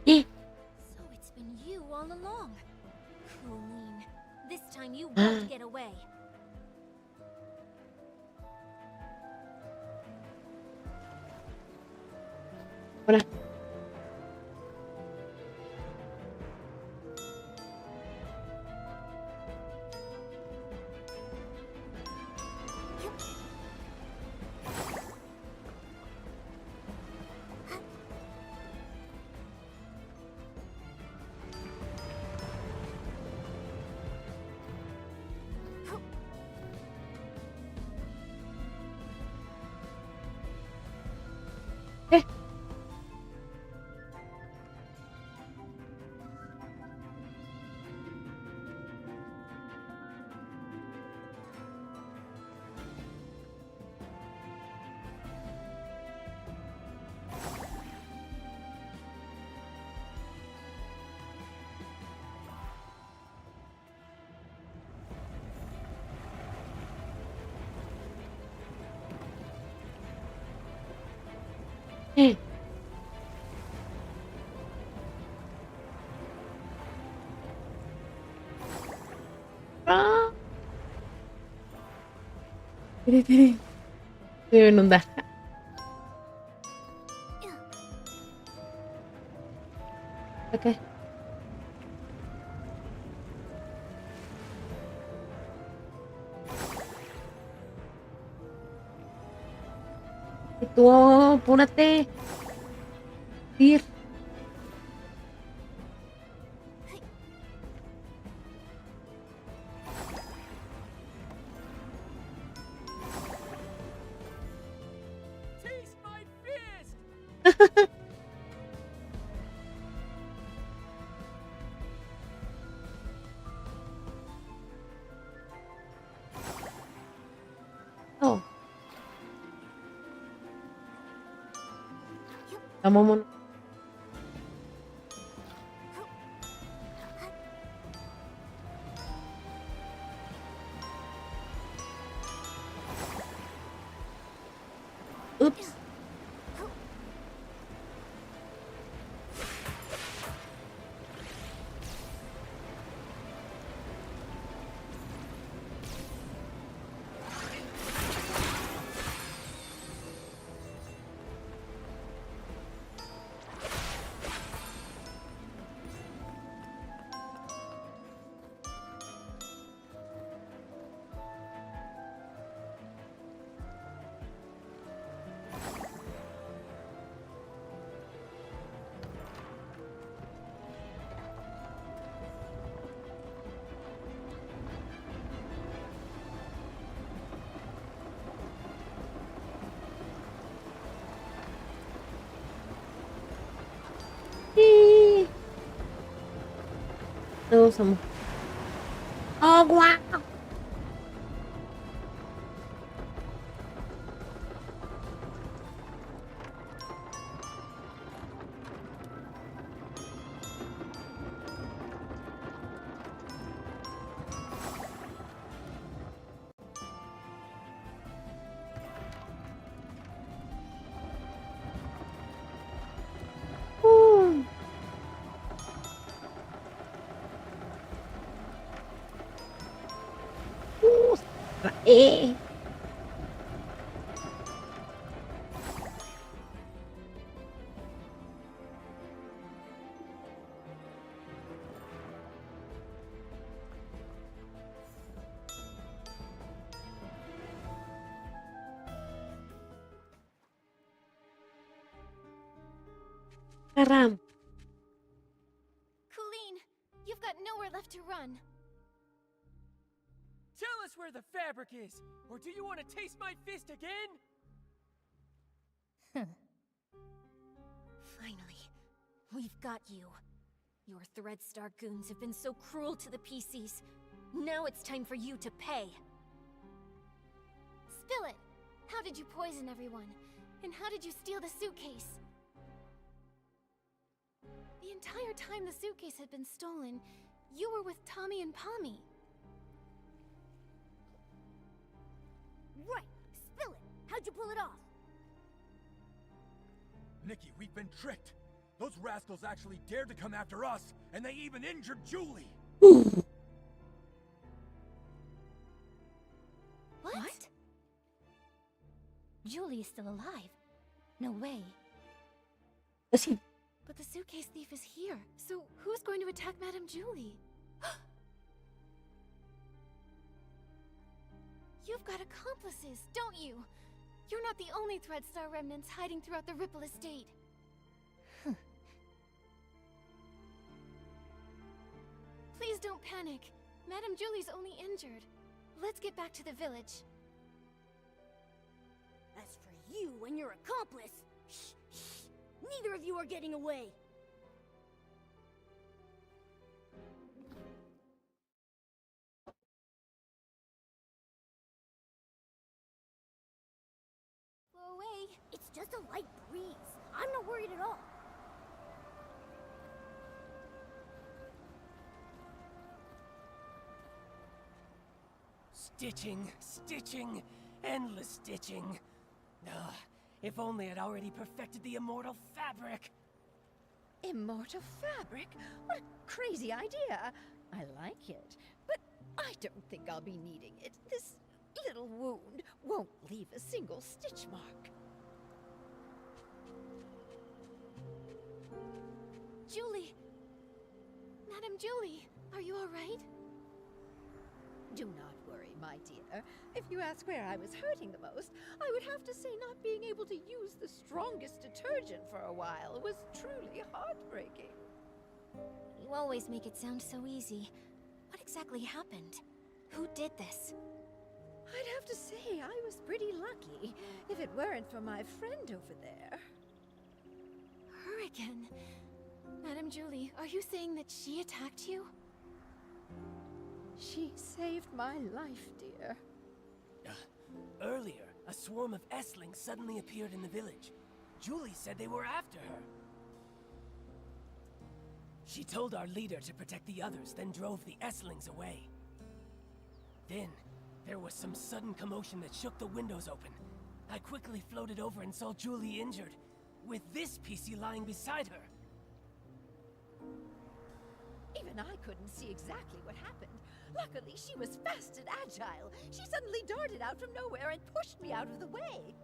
So it's been you all along. Colleen, this time you won't get away. Hola. Ah. Tiri. Se debe inundar. Ok. Y tú, apúrate. Ir. Taste my fist! Oh. Vámonos. Oops. Sí. Todos somos. Oh, wow. Trae. Caramba. Colleen, you've got nowhere left to run. Tell us where the fabric is, or do you want to taste my fist again? Finally, we've got you. Your Threadstar goons have been so cruel to the PCs. Now it's time for you to pay. Spill it! How did you poison everyone? And how did you steal the suitcase? The entire time the suitcase had been stolen, you were with Tommy and Pommy. Right! Spill it! How'd you pull it off? Nikki, we've been tricked. Those rascals actually dared to come after us, and they even injured Julie. What? Julie is still alive. No way. Así. But the suitcase thief is here, so who's going to attack Madame Julie? You've got accomplices, don't you? You're not the only Threadstar remnants hiding throughout the Ripple estate. Please don't panic. Madame Julie's only injured. Let's get back to the village. As for you and your accomplice, shh. Neither of you are getting away. Blow away. It's just a light breeze. I'm not worried at all. Stitching, endless stitching. If only I'd already perfected the immortal fabric! Immortal fabric? What a crazy idea! I like it, but I don't think I'll be needing it. This little wound won't leave a single stitch mark. Julie! Madame Julie, are you alright? Do not worry, my dear. If you ask where I was hurting the most, I would have to say not being able to use the strongest detergent for a while was truly heartbreaking. You always make it sound so easy. What exactly happened? Who did this? I'd have to say I was pretty lucky, if it weren't for my friend over there. Her again? Madame Julie, are you saying that she attacked you? She saved my life, dear. Earlier, a swarm of Esslings suddenly appeared in the village. Julie said they were after her. She told our leader to protect the others, then drove the Esslings away. Then, there was some sudden commotion that shook the windows open. I quickly floated over and saw Julie injured, with this PC lying beside her. Even I couldn't see exactly what happened. Luckily, she was fast and agile. She suddenly darted out from nowhere and pushed me out of the way.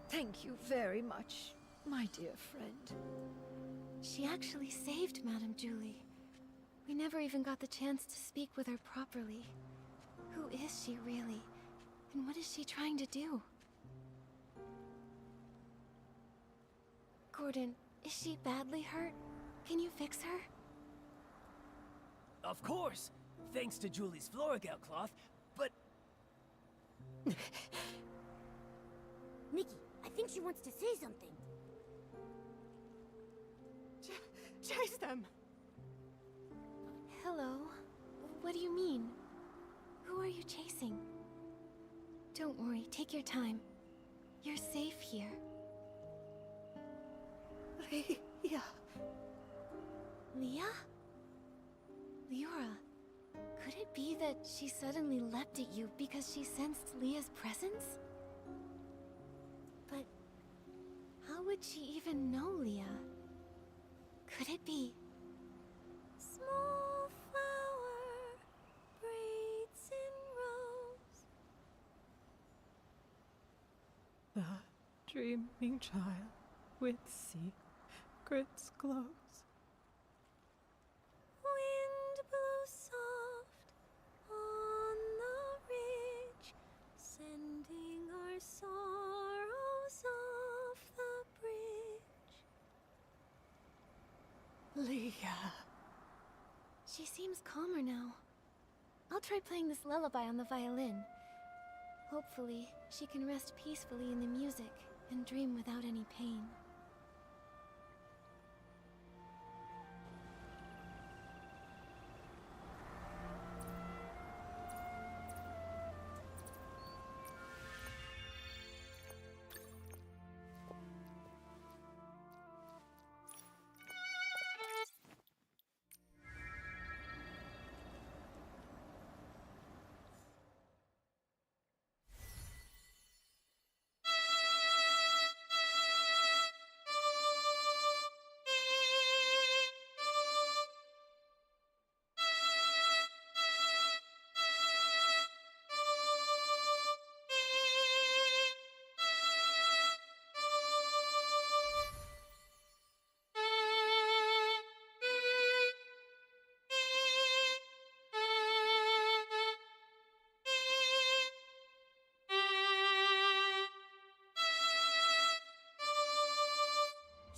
Thank you very much, my dear friend. She actually saved Madame Julie. We never even got the chance to speak with her properly. Who is she really? And what is she trying to do? Gordon, is she badly hurt? Can you fix her? Of course, thanks to Julie's Florigel cloth, but... Nikki, I think she wants to say something. Chase them! Hello? What do you mean? Who are you chasing? Don't worry, take your time. You're safe here. Leah. Leah? Leora, could it be that she suddenly leapt at you because she sensed Leah's presence? But how would she even know Leah? Could it be? Small flower, braids in rows. The dreaming child with secrets close. Wind blows soft on the ridge, sending our sorrows off the bridge. Leah. She seems calmer now. I'll try playing this lullaby on the violin. Hopefully, she can rest peacefully in the music and dream without any pain.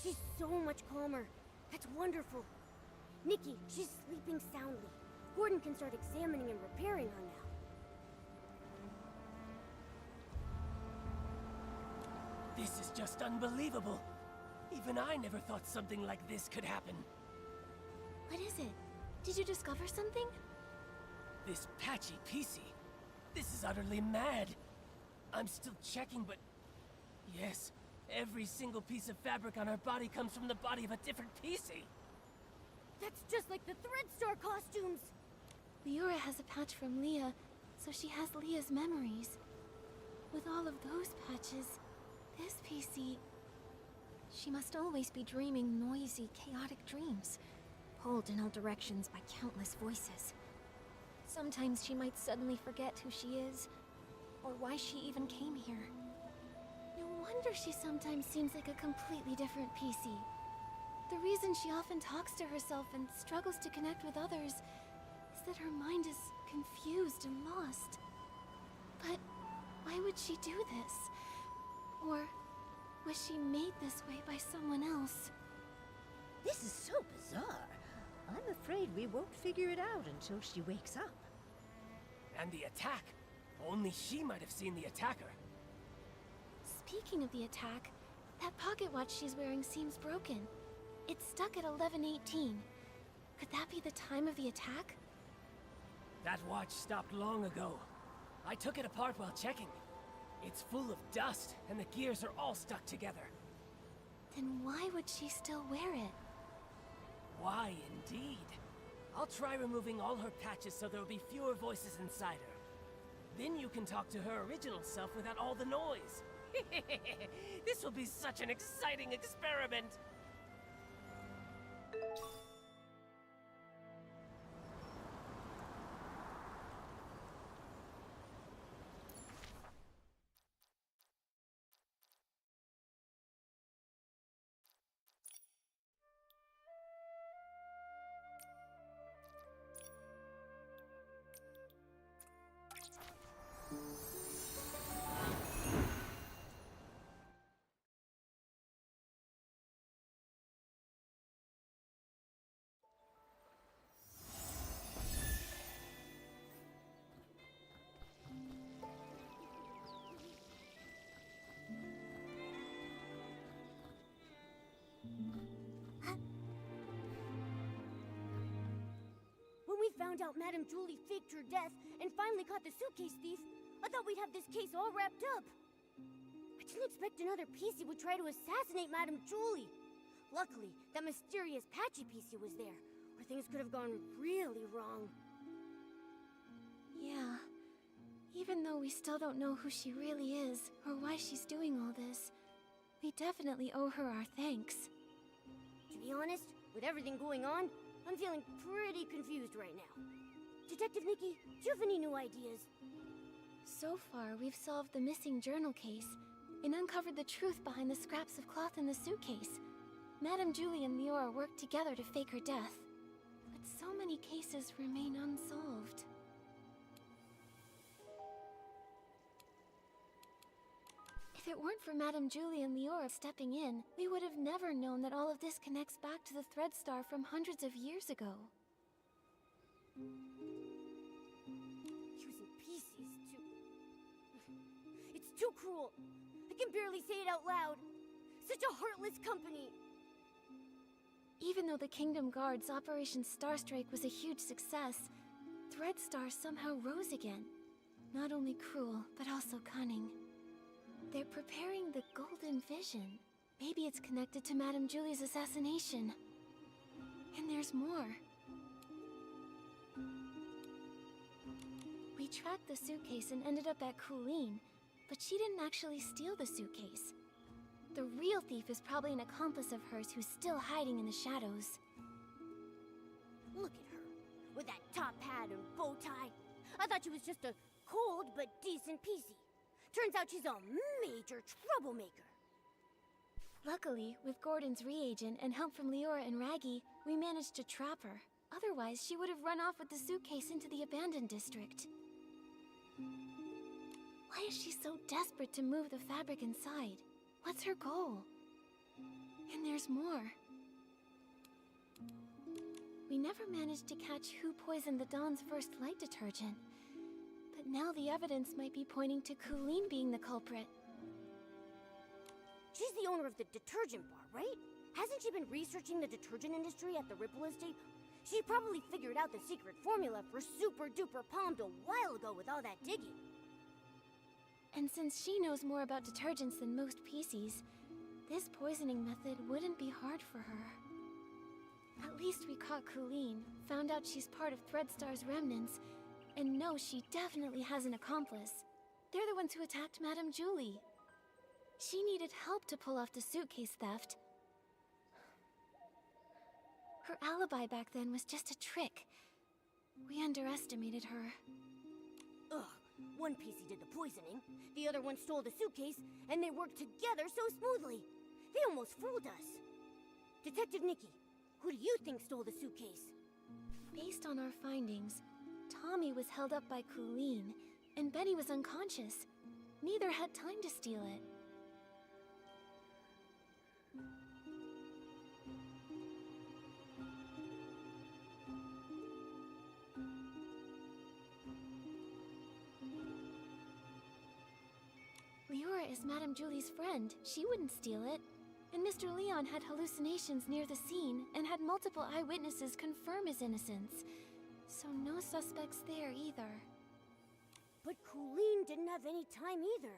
She's so much calmer. That's wonderful. Nikki, she's sleeping soundly. Gordon can start examining and repairing her now. This is just unbelievable. Even I never thought something like this could happen. What is it? Did you discover something? This patchy PC. This is utterly mad. I'm still checking, but... Yes, every single piece of fabric on her body comes from the body of a different PC. That's just like the Threadstar costumes! Leora has a patch from Leah, so she has Leah's memories. With all of those patches, This PC... She must always be dreaming noisy, chaotic dreams, pulled in all directions by countless voices. Sometimes she might suddenly forget who she is, or why she even came here. No wonder she sometimes seems like a completely different PC. The reason she often talks to herself and struggles to connect with others is that her mind is confused and lost. But why would she do this? Or was she made this way by someone else? This is so bizarre. I'm afraid we won't figure it out until she wakes up. And the attack. Only she might have seen the attacker. Speaking of the attack, that pocket watch she's wearing seems broken. It's stuck at 11:18. Could that be the time of the attack? That watch stopped long ago. I took it apart while checking. It's full of dust, and the gears are all stuck together. Then why would she still wear it? Why, indeed. I'll try removing all her patches so there'll be fewer voices inside her. Then you can talk to her original self without all the noise. This will be such an exciting experiment! When we found out Madame Julie faked her death and finally caught the suitcase thief, I thought we'd have this case all wrapped up. I didn't expect another PC would try to assassinate Madame Julie. Luckily, that mysterious patchy PC was there, or things could have gone really wrong. Yeah. Even though we still don't know who she really is, or why she's doing all this, we definitely owe her our thanks. To be honest, with everything going on, I'm feeling pretty confused right now. Detective Nikki, do you have any new ideas? So far, we've solved the missing journal case and uncovered the truth behind the scraps of cloth in the suitcase. Madame Julie and Leora worked together to fake her death. But so many cases remain unsolved. If it weren't for Madame Julie and Leora stepping in, we would have never known that all of this connects back to the Thread Star from hundreds of years ago. Using PCs to... It's too cruel. I can barely say it out loud. Such a heartless company. Even though the Kingdom Guard's Operation Starstrike was a huge success, Thread Star somehow rose again. Not only cruel, but also cunning. They're preparing the Golden Vision. Maybe it's connected to Madame Julie's assassination. And there's more. We tracked the suitcase and ended up at Colleen, but she didn't actually steal the suitcase. The real thief is probably an accomplice of hers who's still hiding in the shadows. Look at her, with that top hat and bow tie. I thought she was just a cold but decent PC. Turns out she's a major troublemaker. Luckily, with Gordon's reagent and help from Leora and Raggy, we managed to trap her. Otherwise, she would have run off with the suitcase into the abandoned district. Why is she so desperate to move the fabric inside? What's her goal? And there's more. We never managed to catch who poisoned the Dawn's first light detergent. But now the evidence might be pointing to Colleen being the culprit. She's the owner of the detergent bar, right? Hasn't she been researching the detergent industry at the Ripple Estate? She probably figured out the secret formula for Super Duper Palmed a while ago with all that digging. And since she knows more about detergents than most PCs, this poisoning method wouldn't be hard for her. At least we caught Colleen, found out she's part of Threadstar's remnants, and know she definitely has an accomplice. They're the ones who attacked Madame Julie. She needed help to pull off the suitcase theft. Her alibi back then was just a trick. We underestimated her. Ugh, one PC did the poisoning, the other one stole the suitcase, and they worked together so smoothly. They almost fooled us. Detective Nikki, who do you think stole the suitcase? Based on our findings, Tommy was held up by Colleen, and Betty was unconscious. Neither had time to steal it. Leora is Madame Julie's friend. She wouldn't steal it. And Mr. Leon had hallucinations near the scene and had multiple eyewitnesses confirm his innocence. So no suspects there either. But Colleen didn't have any time either.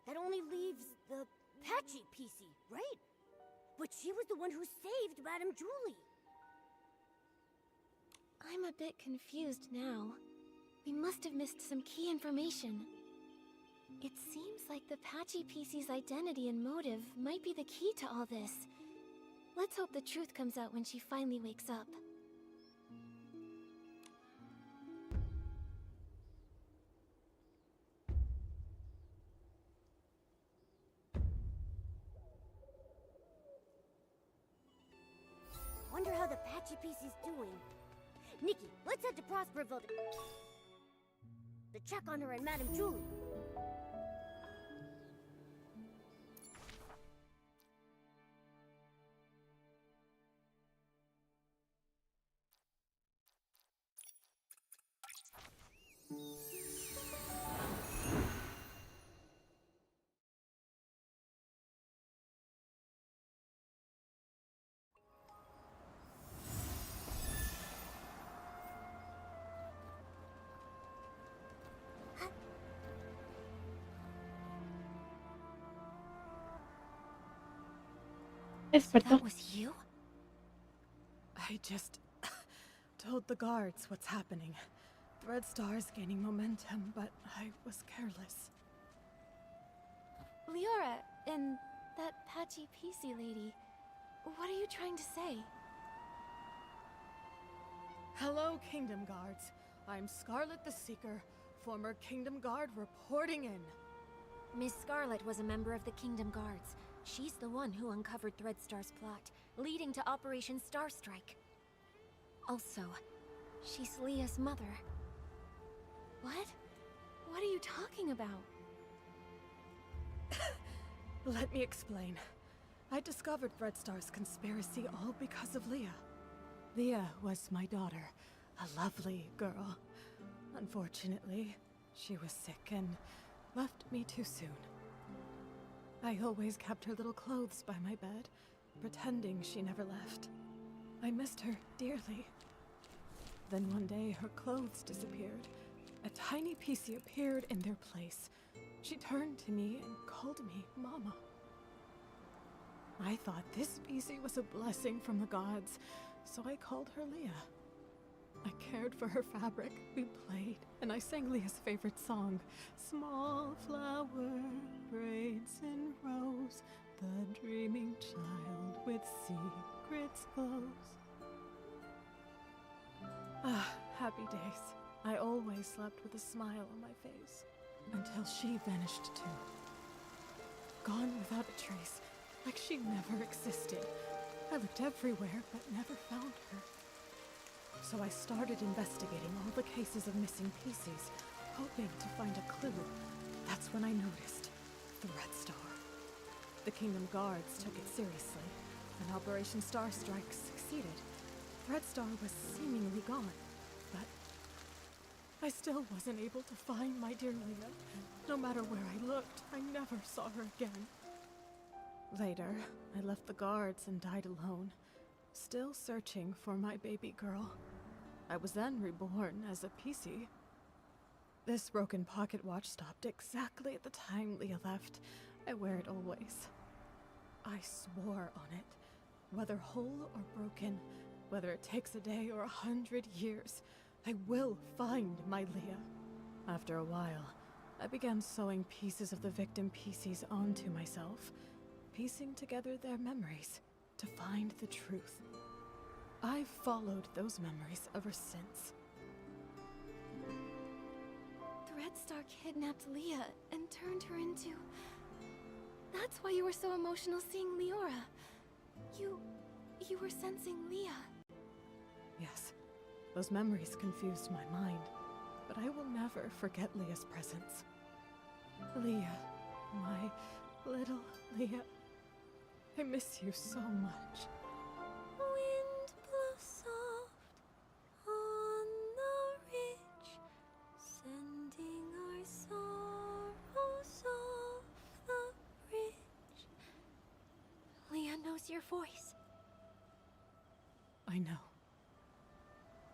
That only leaves the Patchy PC, right? But she was the one who saved Madame Julie. I'm a bit confused now. We must have missed some key information. It seems like the Patchy PC's identity and motive might be the key to all this. Let's hope the truth comes out when she finally wakes up. Wonder how the Patchy PC's doing. Nikki, let's head to Prosperville to check on her and Madame Julie. Despertó. That was you? I just told the guards what's happening. Threadstar's gaining momentum, but I was careless. Leora and that Patchy PC lady. What are you trying to say? Hello, Kingdom Guards. I'm Scarlet the Seeker, former Kingdom Guard reporting in. Miss Scarlet was a member of the Kingdom Guards. She's the one who uncovered Threadstar's plot, leading to Operation Starstrike. Also, she's Leah's mother. What? What are you talking about? Let me explain. I discovered Threadstar's conspiracy all because of Leah. Leah was my daughter, a lovely girl. Unfortunately, she was sick and left me too soon. I always kept her little clothes by my bed, pretending she never left. I missed her dearly. Then one day, her clothes disappeared. A tiny PC appeared in their place. She turned to me and called me Mama. I thought this PC was a blessing from the gods, so I called her Leah. I cared for her fabric, we played, and I sang Leah's favorite song. Small flower braids in rows, the dreaming child with secrets close. Ah, happy days. I always slept with a smile on my face, until she vanished too. Gone without a trace, like she never existed. I looked everywhere, but never found her. So I started investigating all the cases of missing PCs, hoping to find a clue. That's when I noticed Threadstar. The Kingdom Guards took it seriously, and Operation Starstrike succeeded. Threadstar was seemingly gone, but I still wasn't able to find my dear Leah. No matter where I looked, I never saw her again. Later, I left the guards and died alone, still searching for my baby girl. I was then reborn as a PC. This broken pocket watch stopped exactly at the time Leah left. I wear it always. I swore on it. Whether whole or broken, whether it takes a day or 100 years, I will find my Leah. After a while, I began sewing pieces of the victim PCs onto myself, piecing together their memories to find the truth. I've followed those memories ever since. Threadstar kidnapped Leah and turned her into... That's why you were so emotional seeing Leora. You were sensing Leah. Yes, those memories confused my mind, but I will never forget Leah's presence. Leah, my little Leah, I miss you so much. Wind blows soft on the ridge, sending our sorrows off the bridge. Leah knows your voice. I know.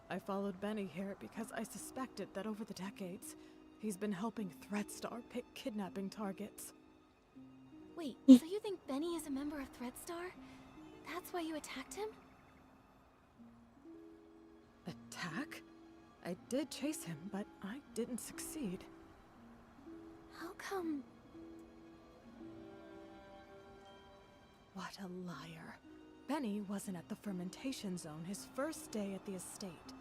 I followed Benny here because I suspected that over the decades, he's been helping Threadstar pick kidnapping targets. Wait, so you think Benny is a member of Threadstar? That's why you attacked him? Attack? I did chase him, but I didn't succeed. How come? What a liar. Benny wasn't at the fermentation zone his first day at the estate.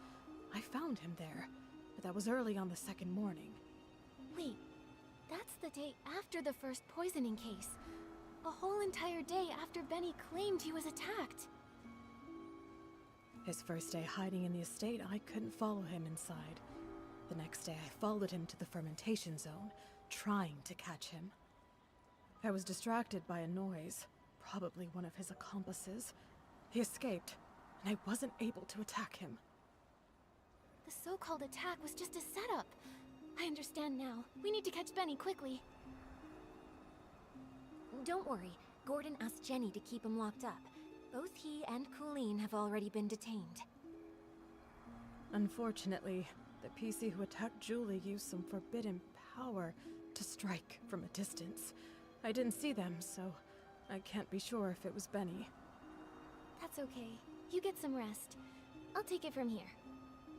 I found him there, but that was early on the second morning. Wait, that's the day after the first poisoning case. A whole entire day after Benny claimed he was attacked. His first day hiding in the estate, I couldn't follow him inside. The next day, I followed him to the fermentation zone, trying to catch him. I was distracted by a noise, probably one of his accomplices. He escaped, and I wasn't able to attack him. The so-called attack was just a setup. I understand now. We need to catch Benny quickly. Don't worry. Gordon asked Jenny to keep him locked up. Both he and Colleen have already been detained. Unfortunately, the PC who attacked Julie used some forbidden power to strike from a distance. I didn't see them, so I can't be sure if it was Benny. That's okay. You get some rest. I'll take it from here.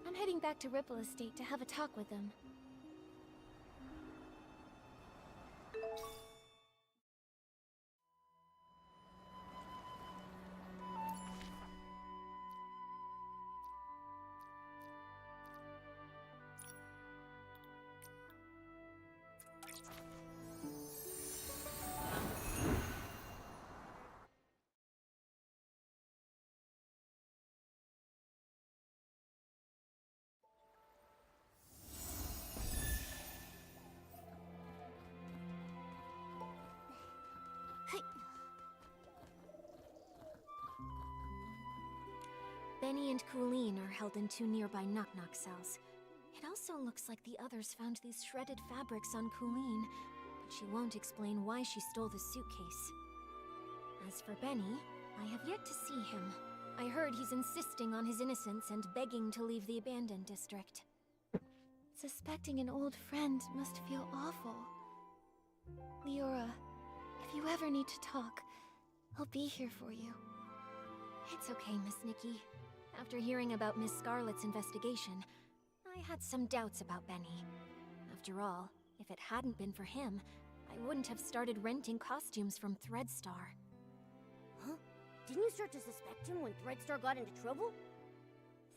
I'm heading back to Ripple Estate to have a talk with them. Benny and Colleen are held in 2 nearby knock-knock cells. It also looks like the others found these shredded fabrics on Colleen, but she won't explain why she stole the suitcase. As for Benny, I have yet to see him. I heard he's insisting on his innocence and begging to leave the abandoned district. Suspecting an old friend must feel awful. Leora, if you ever need to talk, I'll be here for you. It's okay, Miss Nikki. After hearing about Miss Scarlet's investigation, I had some doubts about Benny. After all, if it hadn't been for him, I wouldn't have started renting costumes from Threadstar. Huh? Didn't you start to suspect him when Threadstar got into trouble?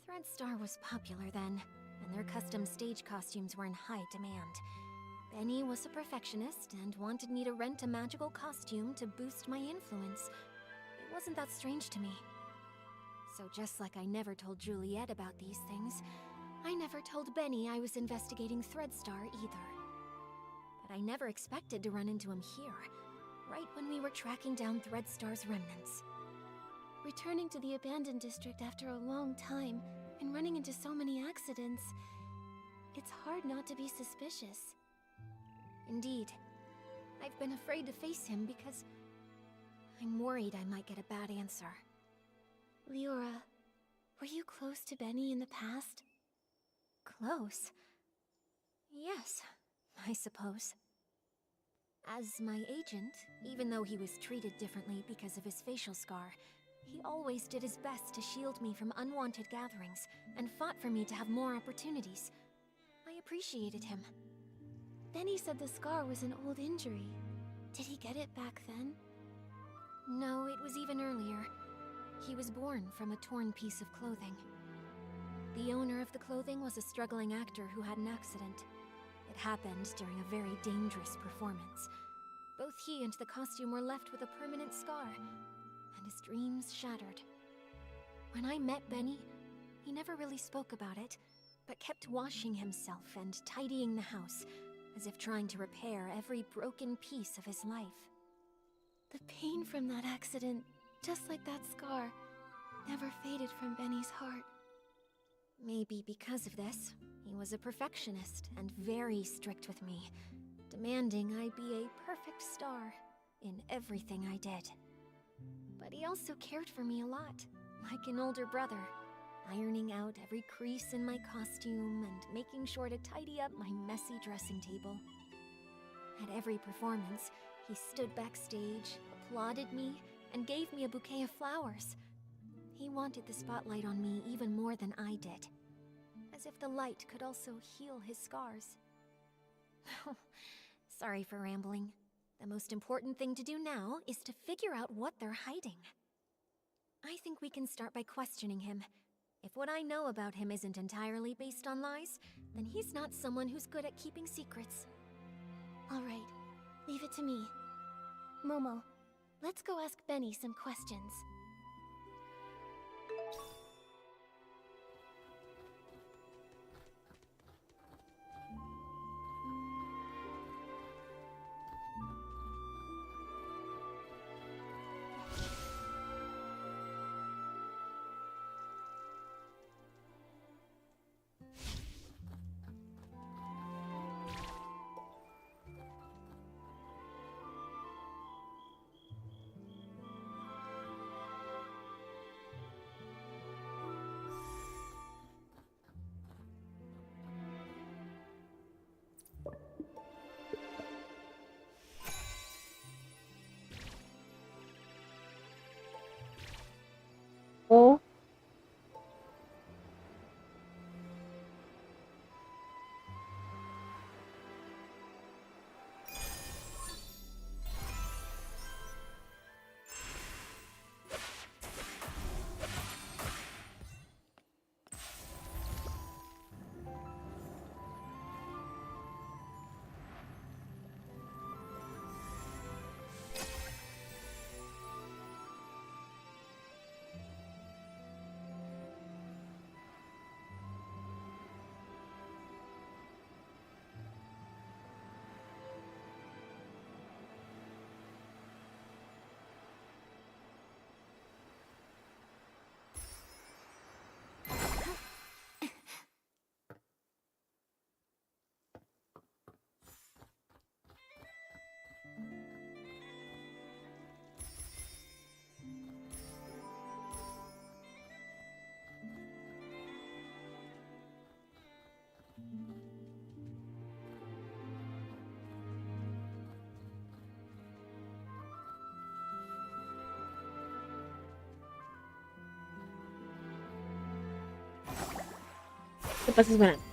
Threadstar was popular then, and their custom stage costumes were in high demand. Benny was a perfectionist and wanted me to rent a magical costume to boost my influence. It wasn't that strange to me. So just like I never told Juliet about these things, I never told Benny I was investigating Threadstar either. But I never expected to run into him here, right when we were tracking down Threadstar's remnants. Returning to the abandoned district after a long time, and running into so many accidents, it's hard not to be suspicious. Indeed, I've been afraid to face him because I'm worried I might get a bad answer. Leora, were you close to Benny in the past? Close? Yes, I suppose. As my agent, even though he was treated differently because of his facial scar, he always did his best to shield me from unwanted gatherings and fought for me to have more opportunities. I appreciated him. Benny said the scar was an old injury. Did he get it back then? No, it was even earlier. He was born from a torn piece of clothing. The owner of the clothing was a struggling actor who had an accident. It happened during a very dangerous performance. Both he and the costume were left with a permanent scar, and his dreams shattered. When I met Benny, he never really spoke about it, but kept washing himself and tidying the house, as if trying to repair every broken piece of his life. The pain from that accident, just like that scar, never faded from Benny's heart. Maybe because of this, he was a perfectionist and very strict with me, demanding I be a perfect star in everything I did. But he also cared for me a lot, like an older brother, ironing out every crease in my costume and making sure to tidy up my messy dressing table. At every performance, he stood backstage, applauded me, and gave me a bouquet of flowers. He wanted the spotlight on me even more than I did, as if the light could also heal his scars. Sorry for rambling. The most important thing to do now is to figure out what they're hiding. I think we can start by questioning him. If what I know about him isn't entirely based on lies, then he's not someone who's good at keeping secrets. All right, leave it to me. Momo, let's go ask Benny some questions. O ¿Qué pasa, Esmeralda?